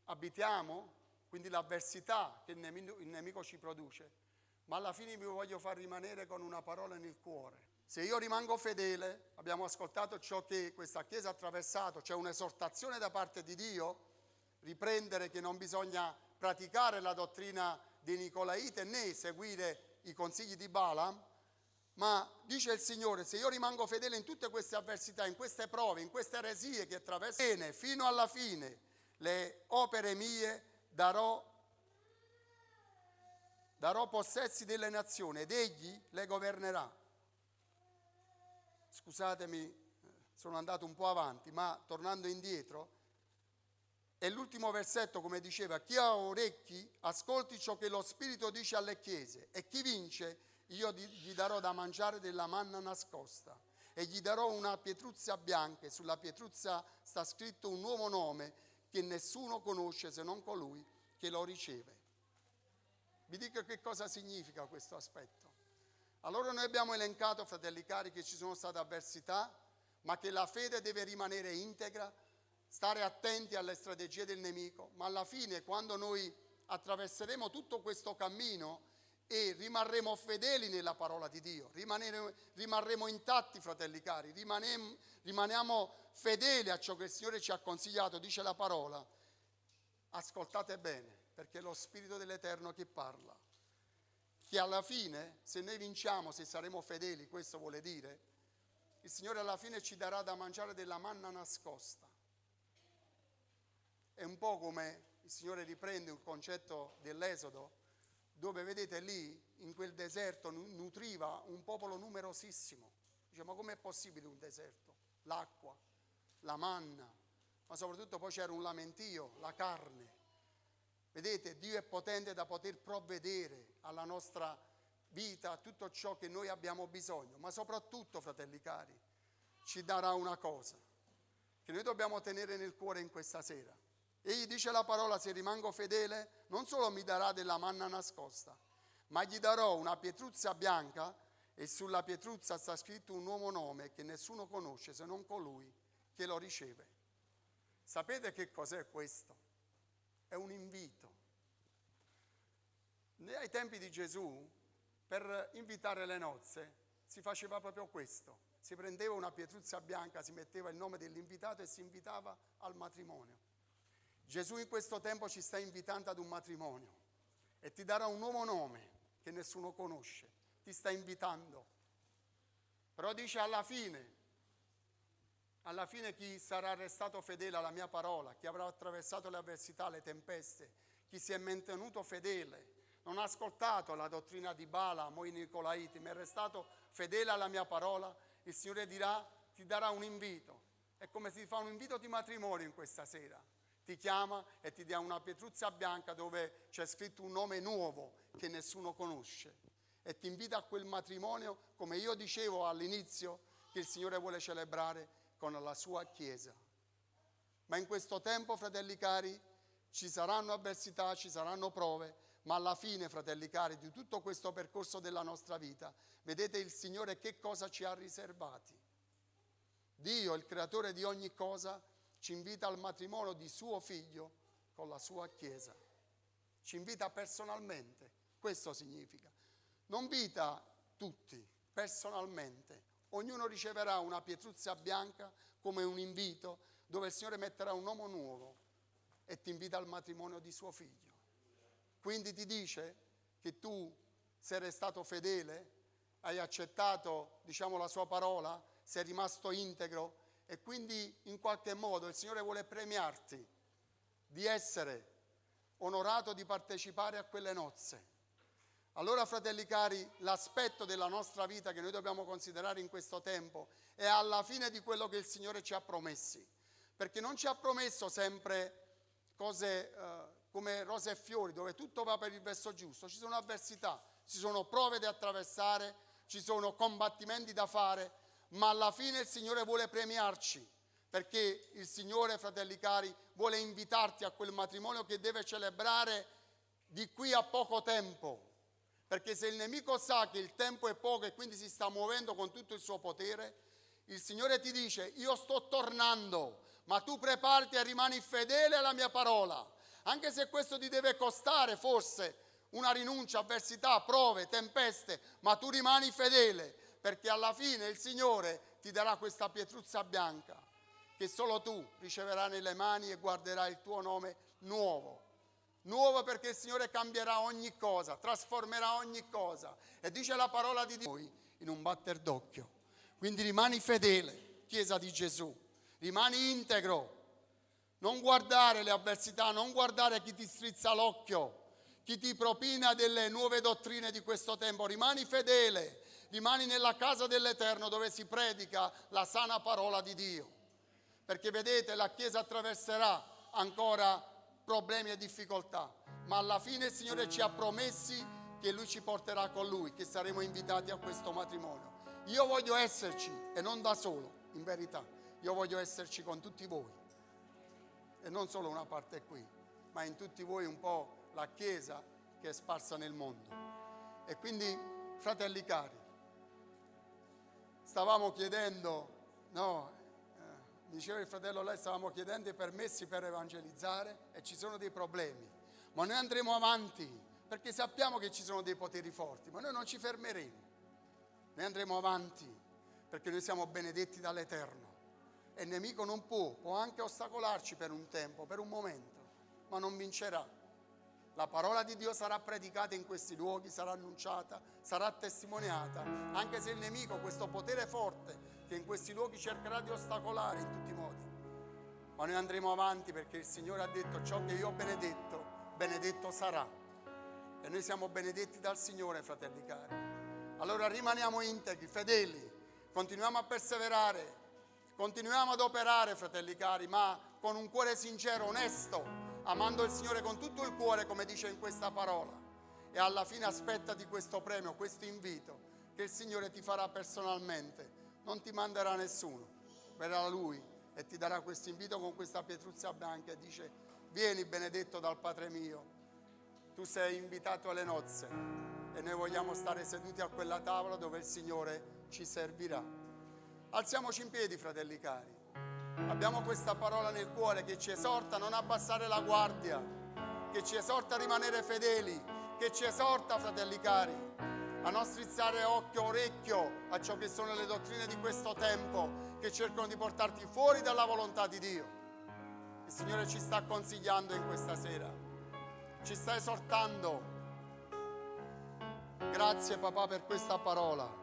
abitiamo, quindi l'avversità che il nemico ci produce. Ma alla fine vi voglio far rimanere con una parola nel cuore: Se io rimango fedele, abbiamo ascoltato ciò che questa Chiesa ha attraversato, c'è un'esortazione da parte di Dio, riprendere che non bisogna praticare la dottrina dei Nicolaite né seguire i consigli di Balaam, ma dice il Signore, se io rimango fedele in tutte queste avversità, in queste prove, in queste eresie che attraverso, bene, fino alla fine, le opere mie darò possessi delle nazioni ed egli le governerà. Scusatemi, sono andato un po' avanti, ma tornando indietro, è l'ultimo versetto, come diceva, chi ha orecchi ascolti ciò che lo Spirito dice alle chiese, e chi vince io gli darò da mangiare della manna nascosta e gli darò una pietruzza bianca, e sulla pietruzza sta scritto un nuovo nome che nessuno conosce se non colui che lo riceve. Vi dico che cosa significa questo aspetto. Allora noi abbiamo elencato, fratelli cari, che ci sono state avversità, ma che la fede deve rimanere integra, stare attenti alle strategie del nemico, ma alla fine, quando noi attraverseremo tutto questo cammino e rimarremo fedeli nella parola di Dio, rimarremo intatti, fratelli cari, rimaniamo fedeli a ciò che il Signore ci ha consigliato, dice la parola. Ascoltate bene, perché è lo Spirito dell'Eterno che parla. Che alla fine, se noi vinciamo, se saremo fedeli, questo vuole dire, il Signore alla fine ci darà da mangiare della manna nascosta. È un po' come il Signore riprende un concetto dell'Esodo, dove vedete lì, in quel deserto, nutriva un popolo numerosissimo. Dice, ma com'è possibile un deserto? L'acqua, la manna, ma soprattutto poi c'era un lamentio, la carne. Vedete, Dio è potente da poter provvedere alla nostra vita, a tutto ciò che noi abbiamo bisogno, ma soprattutto, fratelli cari, ci darà una cosa che noi dobbiamo tenere nel cuore in questa sera. Egli dice la parola, se rimango fedele, non solo mi darà della manna nascosta, ma gli darò una pietruzza bianca, e sulla pietruzza sta scritto un nuovo nome che nessuno conosce se non colui che lo riceve. Sapete che cos'è questo? È un invito. Ai tempi di Gesù, per invitare le nozze, si faceva proprio questo. Si prendeva una pietruzza bianca, si metteva il nome dell'invitato e si invitava al matrimonio. Gesù in questo tempo ci sta invitando ad un matrimonio e ti darà un nuovo nome che nessuno conosce. Ti sta invitando. Però dice alla fine chi sarà restato fedele alla mia parola, chi avrà attraversato le avversità, le tempeste, chi si è mantenuto fedele, non ha ascoltato la dottrina di Balaam o i Nicolaiti, ma è restato fedele alla mia parola, il Signore ti darà un invito. È come se ti fa un invito di matrimonio in questa sera. Ti chiama e ti dà una pietruzza bianca dove c'è scritto un nome nuovo che nessuno conosce. E ti invita a quel matrimonio, come io dicevo all'inizio, che il Signore vuole celebrare con la sua Chiesa. Ma in questo tempo, fratelli cari, ci saranno avversità, ci saranno prove, ma alla fine, fratelli cari, di tutto questo percorso della nostra vita, vedete il Signore che cosa ci ha riservati. Dio, il creatore di ogni cosa, ci invita al matrimonio di suo figlio con la sua Chiesa. Ci invita personalmente, questo significa. Non invita tutti, personalmente. Ognuno riceverà una pietruzza bianca come un invito, dove il Signore metterà un nome nuovo e ti invita al matrimonio di suo figlio. Quindi ti dice che tu sei stato fedele, hai accettato, la sua parola, sei rimasto integro e quindi in qualche modo il Signore vuole premiarti di essere onorato di partecipare a quelle nozze. Allora, fratelli cari, l'aspetto della nostra vita che noi dobbiamo considerare in questo tempo è alla fine di quello che il Signore ci ha promessi, perché non ci ha promesso sempre cose come rose e fiori, dove tutto va per il verso giusto. Ci sono avversità, ci sono prove da attraversare, ci sono combattimenti da fare, ma alla fine il Signore vuole premiarci, perché il Signore, fratelli cari, vuole invitarti a quel matrimonio che deve celebrare di qui a poco tempo. Perché se il nemico sa che il tempo è poco e quindi si sta muovendo con tutto il suo potere, il Signore ti dice: io sto tornando, ma tu preparati e rimani fedele alla mia parola. Anche se questo ti deve costare forse una rinuncia, avversità, prove, tempeste, ma tu rimani fedele, perché alla fine il Signore ti darà questa pietruzza bianca che solo tu riceverai nelle mani e guarderai il tuo nome nuovo. Nuovo perché il Signore cambierà ogni cosa, trasformerà ogni cosa. E dice la parola di Dio in un batter d'occhio. Quindi rimani fedele, Chiesa di Gesù, rimani integro. Non guardare le avversità, non guardare chi ti strizza l'occhio, chi ti propina delle nuove dottrine di questo tempo. Rimani fedele, rimani nella casa dell'Eterno dove si predica la sana parola di Dio. Perché vedete, la Chiesa attraverserà ancora problemi e difficoltà, ma alla fine il Signore ci ha promessi che Lui ci porterà con Lui, che saremo invitati a questo matrimonio. Io voglio esserci, e non da solo, in verità, io voglio esserci con tutti voi. E non solo una parte qui, ma in tutti voi un po' la Chiesa che è sparsa nel mondo. E quindi, fratelli cari, stavamo chiedendo, diceva il fratello lei, stavamo chiedendo i permessi per evangelizzare e ci sono dei problemi. Ma noi andremo avanti, perché sappiamo che ci sono dei poteri forti, ma noi non ci fermeremo. Noi andremo avanti, perché noi siamo benedetti dall'Eterno. E il nemico non può anche ostacolarci per un tempo, per un momento, ma non vincerà. La parola di Dio sarà predicata in questi luoghi, sarà annunciata, sarà testimoniata, anche se il nemico, questo potere forte, che in questi luoghi cercherà di ostacolare in tutti i modi. Ma noi andremo avanti perché il Signore ha detto: ciò che io ho benedetto, benedetto sarà. E noi siamo benedetti dal Signore, fratelli cari. Allora rimaniamo integri, fedeli, continuiamo a perseverare, continuiamo ad operare, fratelli cari, ma con un cuore sincero, onesto, amando il Signore con tutto il cuore, come dice in questa parola. E alla fine aspettati questo premio, questo invito che il Signore ti farà personalmente. Non ti manderà nessuno, verrà Lui e ti darà questo invito con questa pietruzza bianca e dice: vieni benedetto dal Padre mio, tu sei invitato alle nozze e noi vogliamo stare seduti a quella tavola dove il Signore ci servirà. Alziamoci in piedi, fratelli cari. Abbiamo questa parola nel cuore che ci esorta a non abbassare la guardia, che ci esorta a rimanere fedeli, che ci esorta, fratelli cari, a non strizzare occhio, orecchio a ciò che sono le dottrine di questo tempo, che cercano di portarti fuori dalla volontà di Dio. Il Signore ci sta consigliando in questa sera, ci sta esortando. Grazie papà per questa parola.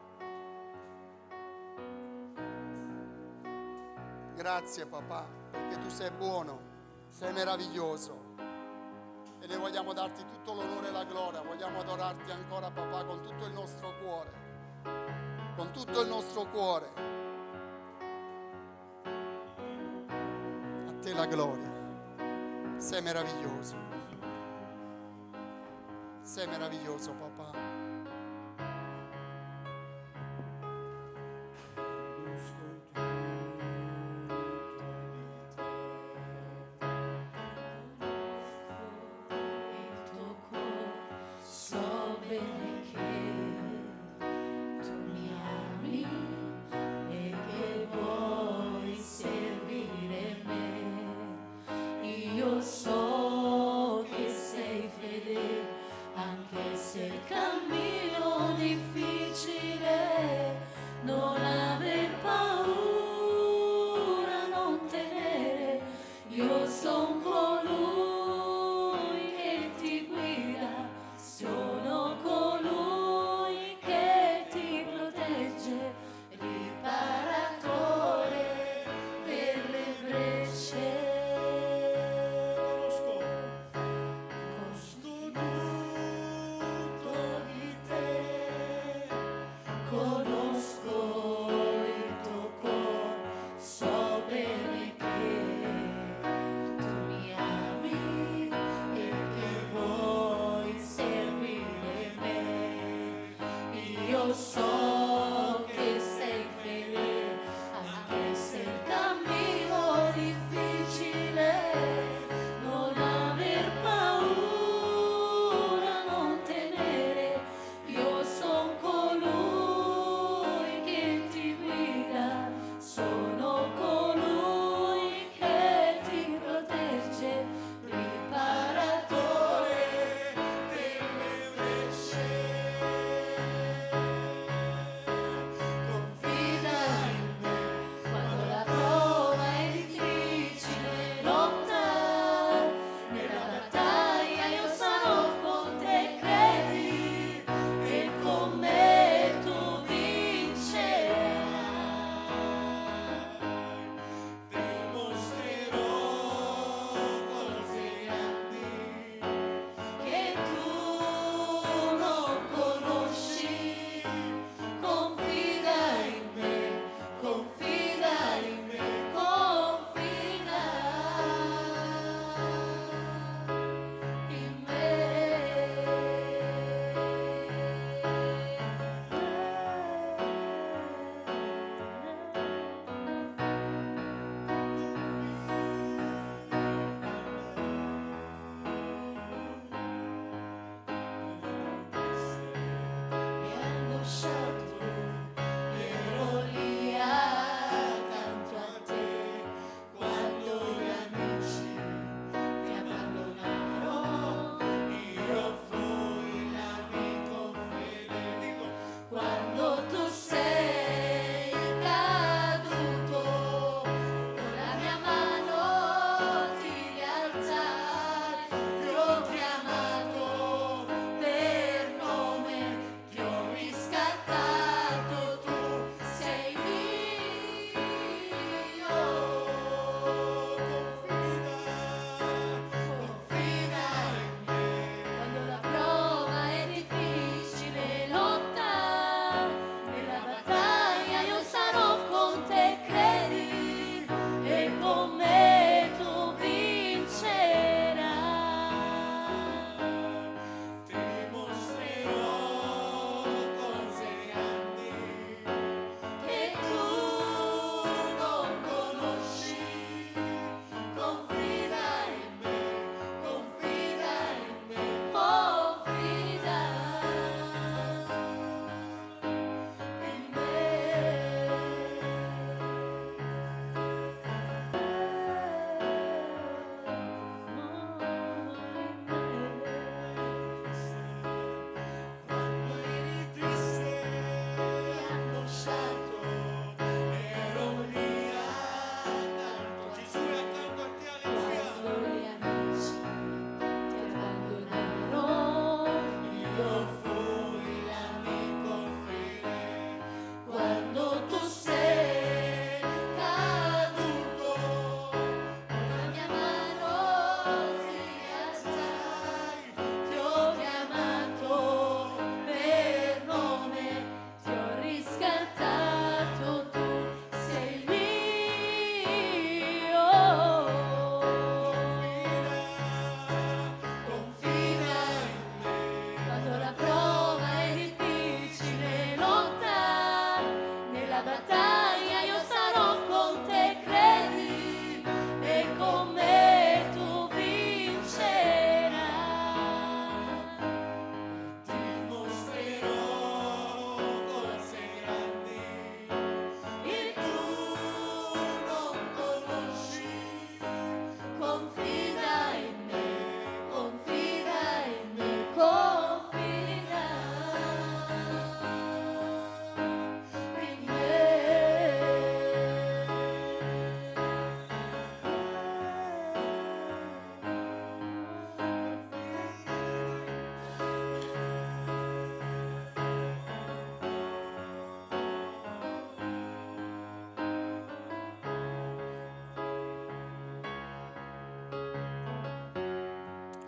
Grazie papà, perché tu sei buono, sei meraviglioso. E noi vogliamo darti tutto l'onore e la gloria, vogliamo adorarti ancora papà con tutto il nostro cuore, con tutto il nostro cuore. A te la gloria, sei meraviglioso papà. So che sei fedele, anche se il cammino difficile, non aver paura, non temere, io son colui che ti guida, sono colui che ti protegge, riparatore delle brecce.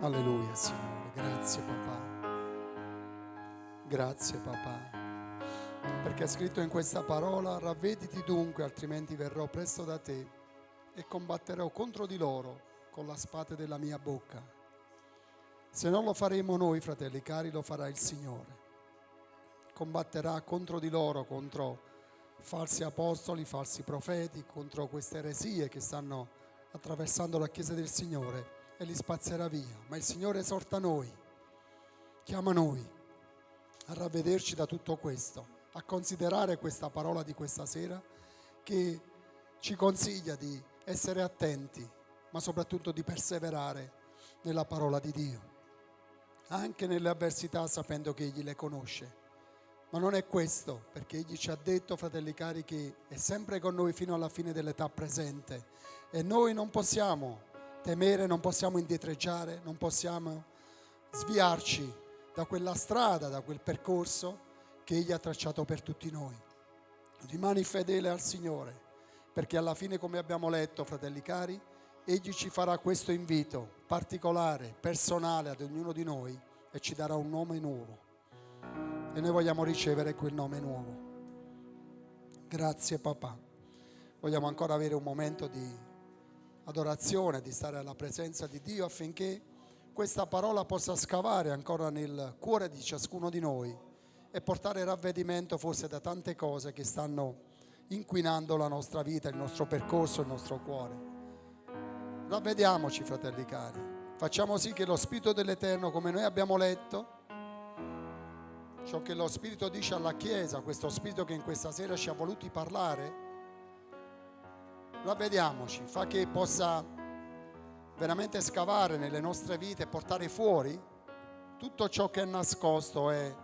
Alleluia, Signore. Grazie, papà. Grazie, papà. Perché è scritto in questa parola: ravvediti dunque, altrimenti verrò presto da te e combatterò contro di loro con la spada della mia bocca. Se non lo faremo noi, fratelli cari, lo farà il Signore. Combatterà contro di loro, contro falsi apostoli, falsi profeti, contro queste eresie che stanno attraversando la Chiesa del Signore, e li spazzerà via. Ma il Signore esorta noi, chiama noi a ravvederci da tutto questo, a considerare questa parola di questa sera, che ci consiglia di essere attenti, ma soprattutto di perseverare nella parola di Dio, anche nelle avversità, sapendo che Egli le conosce. Ma non è questo, perché Egli ci ha detto, fratelli cari, che è sempre con noi fino alla fine dell'età presente, e noi non possiamo temere, non possiamo indietreggiare, non possiamo sviarci da quella strada, da quel percorso che Egli ha tracciato per tutti noi. Rimani fedele al Signore, perché alla fine, come abbiamo letto, fratelli cari, Egli ci farà questo invito particolare, personale ad ognuno di noi, e ci darà un nome nuovo, e noi vogliamo ricevere quel nome nuovo. Grazie, papà. Vogliamo ancora avere un momento di adorazione, di stare alla presenza di Dio, affinché questa parola possa scavare ancora nel cuore di ciascuno di noi e portare ravvedimento forse da tante cose che stanno inquinando la nostra vita, il nostro percorso, il nostro cuore. Ravvediamoci, fratelli cari. Facciamo sì che lo Spirito dell'Eterno, come noi abbiamo letto, ciò che lo Spirito dice alla Chiesa, questo Spirito che in questa sera ci ha voluti parlare, ravvediamoci, fa che possa veramente scavare nelle nostre vite e portare fuori tutto ciò che è nascosto e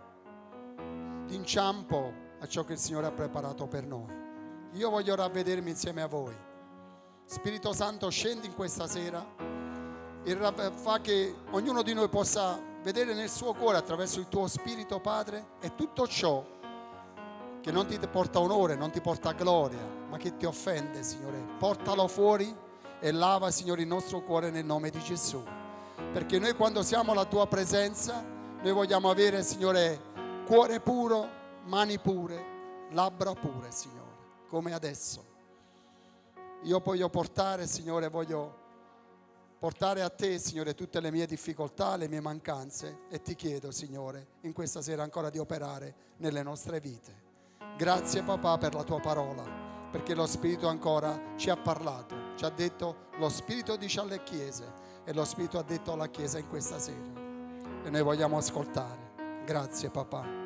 d'inciampo a ciò che il Signore ha preparato per noi. Io voglio ravvedermi insieme a voi. Spirito Santo, scendi in questa sera e fa che ognuno di noi possa vedere nel suo cuore, attraverso il tuo Spirito, Padre, e tutto ciò che non ti porta onore, non ti porta gloria, ma che ti offende, Signore. Portalo fuori e lava, Signore, il nostro cuore nel nome di Gesù. Perché noi, quando siamo alla tua presenza, noi vogliamo avere, Signore, cuore puro, mani pure, labbra pure, Signore, come adesso. Io voglio portare, Signore, voglio portare a te, Signore, tutte le mie difficoltà, le mie mancanze, e ti chiedo, Signore, in questa sera ancora di operare nelle nostre vite. Grazie, papà, per la tua parola, perché lo Spirito ancora ci ha parlato, ci ha detto, lo Spirito dice alle chiese, e lo Spirito ha detto alla Chiesa in questa sera, e noi vogliamo ascoltare. Grazie, papà.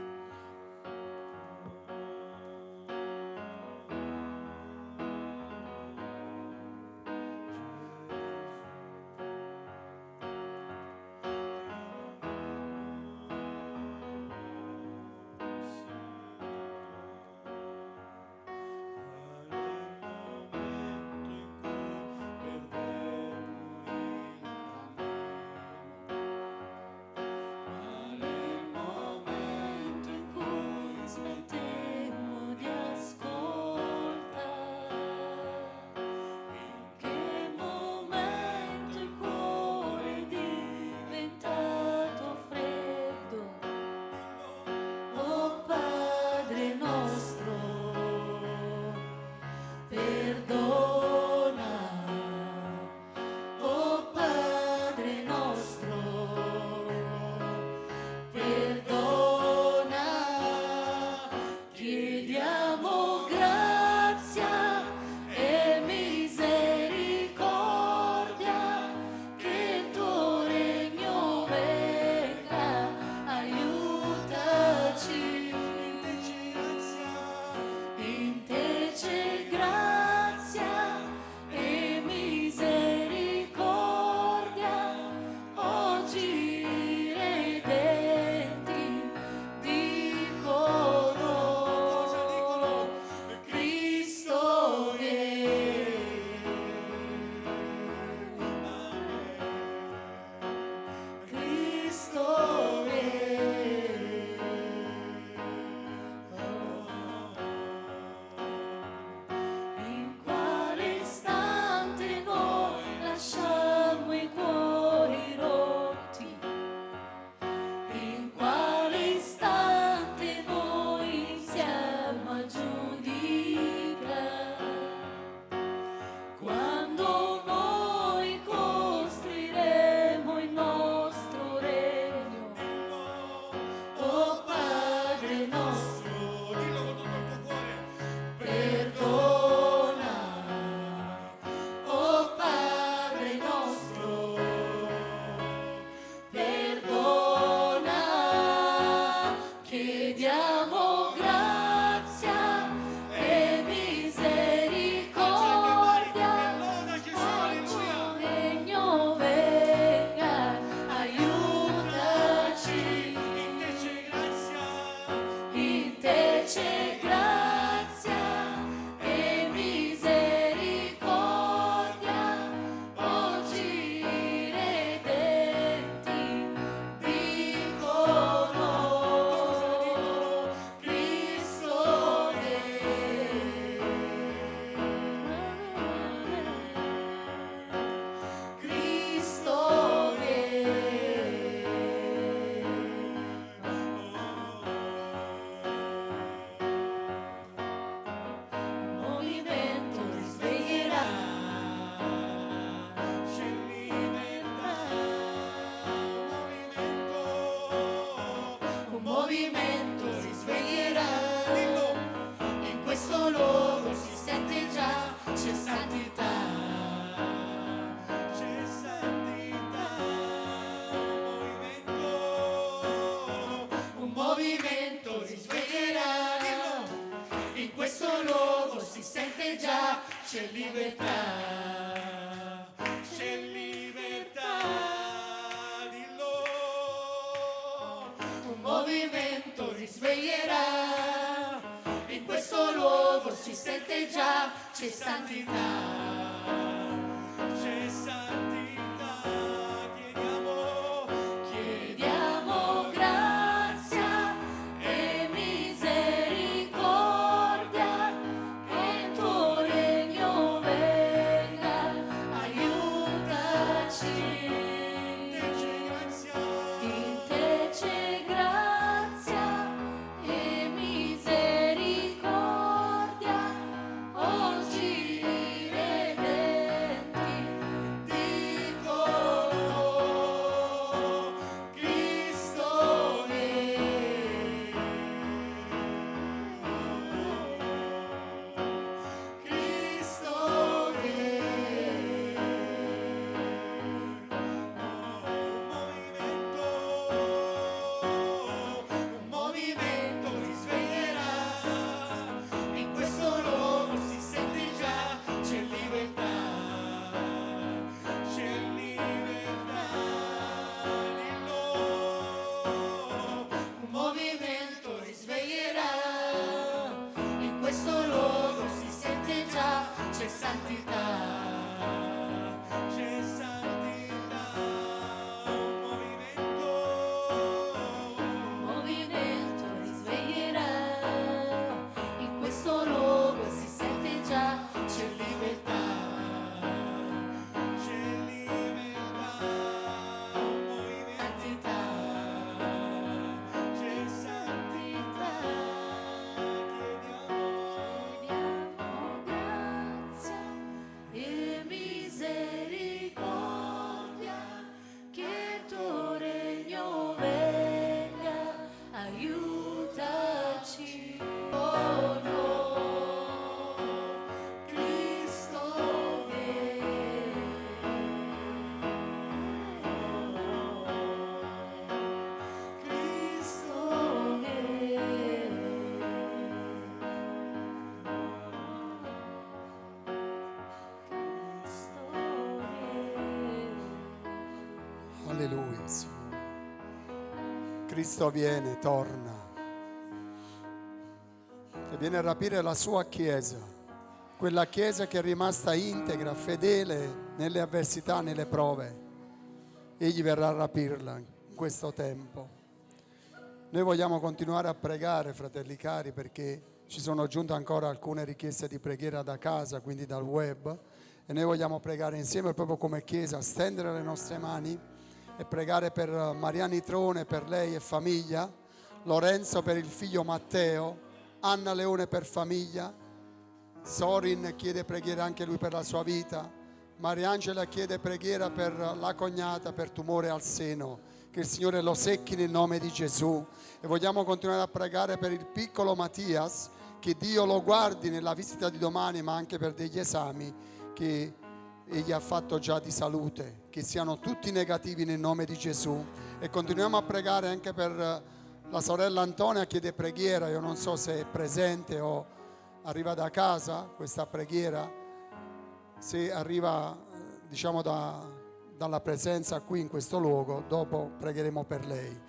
risveglierà. In questo luogo si sente già, c'è santità. C'è santità, Chiediamo grazia e misericordia, che il tuo regno venga, aiutaci. In te c'è grazia e misericordia, oggi i redenti dicono Cristo è. Cristo è. Un movimento risveglierà. In questo luogo si sente già, c'è libertà. C'è libertà nel loro. Un movimento risveglierà. In questo luogo si sente già, c'è santità. c'è santità, Un movimento risveglierà. In questo luogo si sente già, c'è libertà. c'è libertà, Santità. c'è santità, Chiediamo grazia e misericordia, che il tuo regno venga, aiutaci. Oh no, Cristo Cristo Alleluia, Signore. Cristo viene, torna, e viene a rapire la sua Chiesa, quella Chiesa che è rimasta integra, fedele nelle avversità, nelle prove. Egli verrà a rapirla in questo tempo. Noi vogliamo continuare a pregare, fratelli cari, perché ci sono giunte ancora alcune richieste di preghiera da casa, quindi dal web, e noi vogliamo pregare insieme proprio come Chiesa, stendere le nostre mani e pregare per Mariani Trone, per lei e famiglia, Lorenzo per il figlio Matteo, Anna Leone per famiglia, Sorin chiede preghiera anche lui per la sua vita, Mariangela chiede preghiera per la cognata per tumore al seno, che il Signore lo secchi nel nome di Gesù. E vogliamo continuare a pregare per il piccolo Mattias, che Dio lo guardi nella visita di domani, ma anche per degli esami che egli ha fatto già di salute, che siano tutti negativi nel nome di Gesù. E continuiamo a pregare anche per la sorella Antonia, chiede preghiera, io non so se è presente o arriva da casa questa preghiera, se arriva diciamo dalla presenza qui in questo luogo, dopo pregheremo per lei.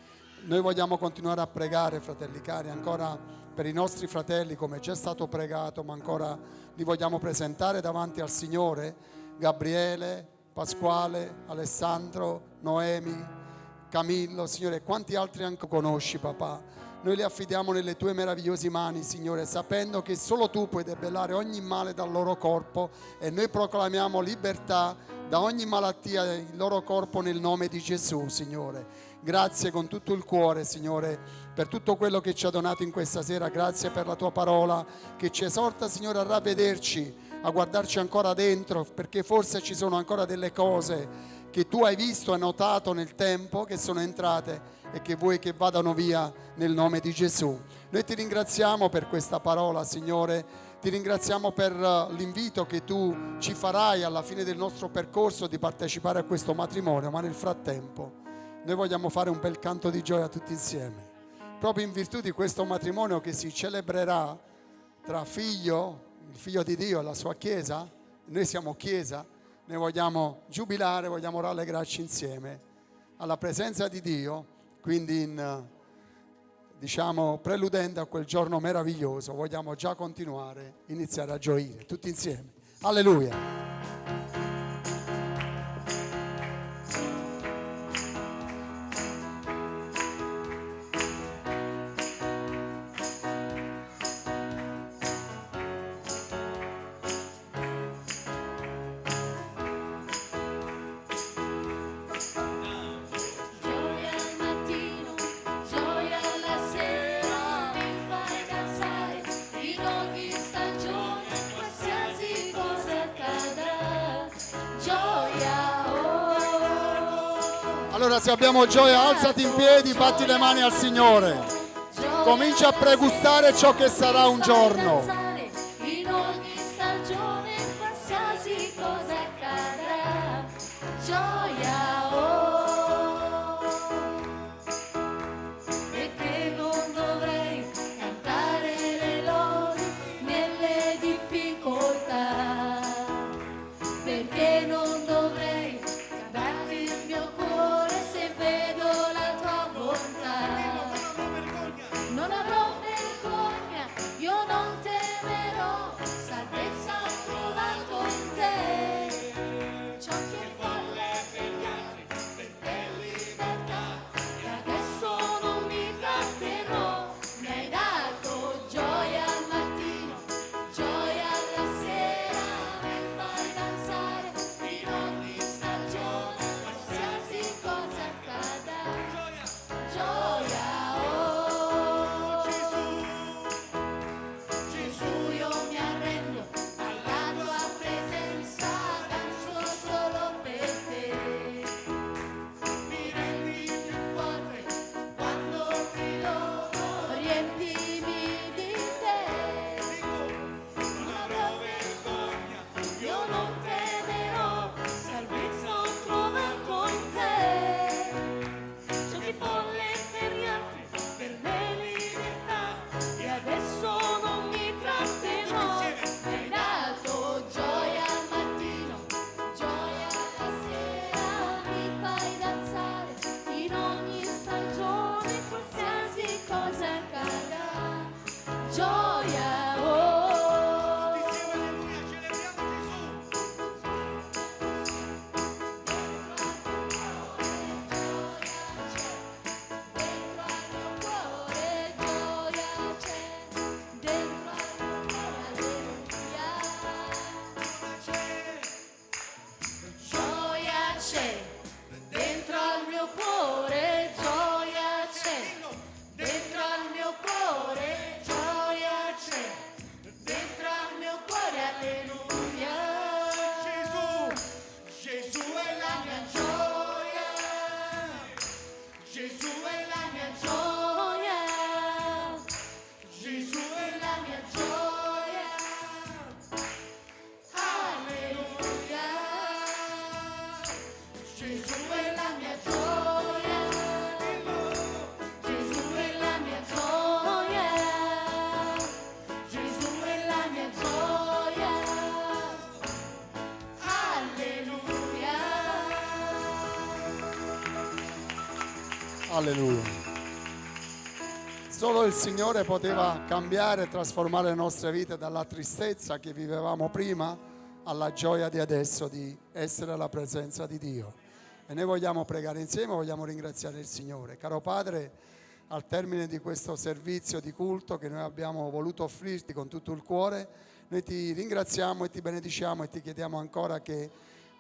Noi vogliamo continuare a pregare, fratelli cari, ancora per i nostri fratelli, come è già stato pregato, ma ancora li vogliamo presentare davanti al Signore: Gabriele, Pasquale, Alessandro, Noemi, Camillo, Signore, quanti altri anche conosci, papà. Noi li affidiamo nelle tue meravigliose mani, Signore, sapendo che solo tu puoi debellare ogni male dal loro corpo, e noi proclamiamo libertà da ogni malattia del loro corpo nel nome di Gesù, Signore. Grazie con tutto il cuore, Signore, per tutto quello che ci ha donato in questa sera. Grazie per la tua parola che ci esorta, Signore, a ravvederci, a guardarci ancora dentro, perché forse ci sono ancora delle cose che tu hai visto e notato nel tempo, che sono entrate e che vuoi che vadano via nel nome di Gesù. Noi ti ringraziamo per questa parola, Signore. Ti ringraziamo per l'invito che tu ci farai alla fine del nostro percorso di partecipare a questo matrimonio, ma nel frattempo noi vogliamo fare un bel canto di gioia tutti insieme, proprio in virtù di questo matrimonio che si celebrerà tra il figlio di Dio e la sua Chiesa. Noi siamo Chiesa, noi vogliamo giubilare, vogliamo rallegrarci insieme alla presenza di Dio, quindi diciamo, preludendo a quel giorno meraviglioso, vogliamo già continuare, iniziare a gioire tutti insieme. Alleluia. Gioia al mattino, gioia alla sera, mi fai danzare in ogni stagione, qualsiasi cosa accadrà. Gioia, oh. Allora, se abbiamo gioia, alzati in piedi, batti le mani al Signore. Gioia Comincia a pregustare ciò che sarà un giorno. in ogni stagione, qualsiasi cosa accadrà. Gioia, oh, perché non dovrei cantare le lodi nelle difficoltà, perché non dovrei darti il mio cuore se vedo la tua bontà. Non avrò vergogna, io non temerò, salvezza ho trovato in te. Ciò che è folle per gli altri, per te è libertà, e adesso non mi tratterrò. Mi hai dato gioia al mattino, gioia alla sera, mi fai danzare in ogni stagione, qualsiasi cosa accada. Gioia, oh, Gesù, io mi arrendo alla tua presenza, danzo solo per te. Mi rendi più forte quando ti lodo, riempimi di te. Non avrò vergogna, io non temerò, salvezza ho trovato in te. Ciò che è folle per gli altri, per me libertà, e adesso non mi tratterò. Mi hai dato gioia al mattino, gioia alla sera, mi fai danzare in ogni stagione, qualsiasi cosa accada. Gioia, oh. Dentro al mio cuore gioia c'è, dentro al mio cuore alleluia. Gioia c'è, dentro al mio cuore gioia c'è, dentro al mio cuore gioia c'è, dentro al mio cuore alleluia. Gesù è La mia gioia, Gesù è la mia gioia, Gesù è la mia gioia, alleluia. Gesù è la mia gioia, Gesù è la mia gioia, Gesù è la mia gioia, alleluia. Alleluia. Solo il Signore poteva cambiare e trasformare le nostre vite dalla tristezza che vivevamo prima alla gioia di adesso, di essere alla presenza di Dio. E noi vogliamo pregare insieme, vogliamo ringraziare il Signore. Caro Padre, al termine di questo servizio di culto che noi abbiamo voluto offrirti con tutto il cuore, noi ti ringraziamo e ti benediciamo e ti chiediamo ancora che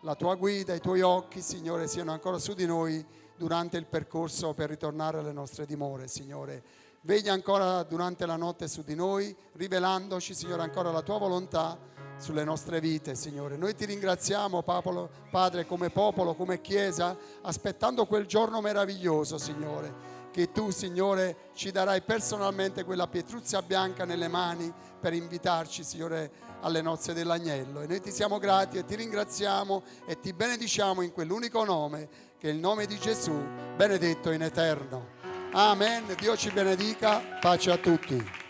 la tua guida, i tuoi occhi, Signore, siano ancora su di noi durante il percorso per ritornare alle nostre dimore, Signore. Veglia ancora durante la notte su di noi, rivelandoci, Signore, ancora la tua volontà sulle nostre vite, Signore. Noi ti ringraziamo, Padre, come popolo, come Chiesa, aspettando quel giorno meraviglioso, Signore, che tu, Signore, ci darai personalmente quella pietruzza bianca nelle mani per invitarci, Signore, alle nozze dell'agnello. E noi ti siamo grati e ti ringraziamo e ti benediciamo in quell'unico nome, che è il nome di Gesù, benedetto in eterno. Amen. Dio ci benedica. Pace a tutti.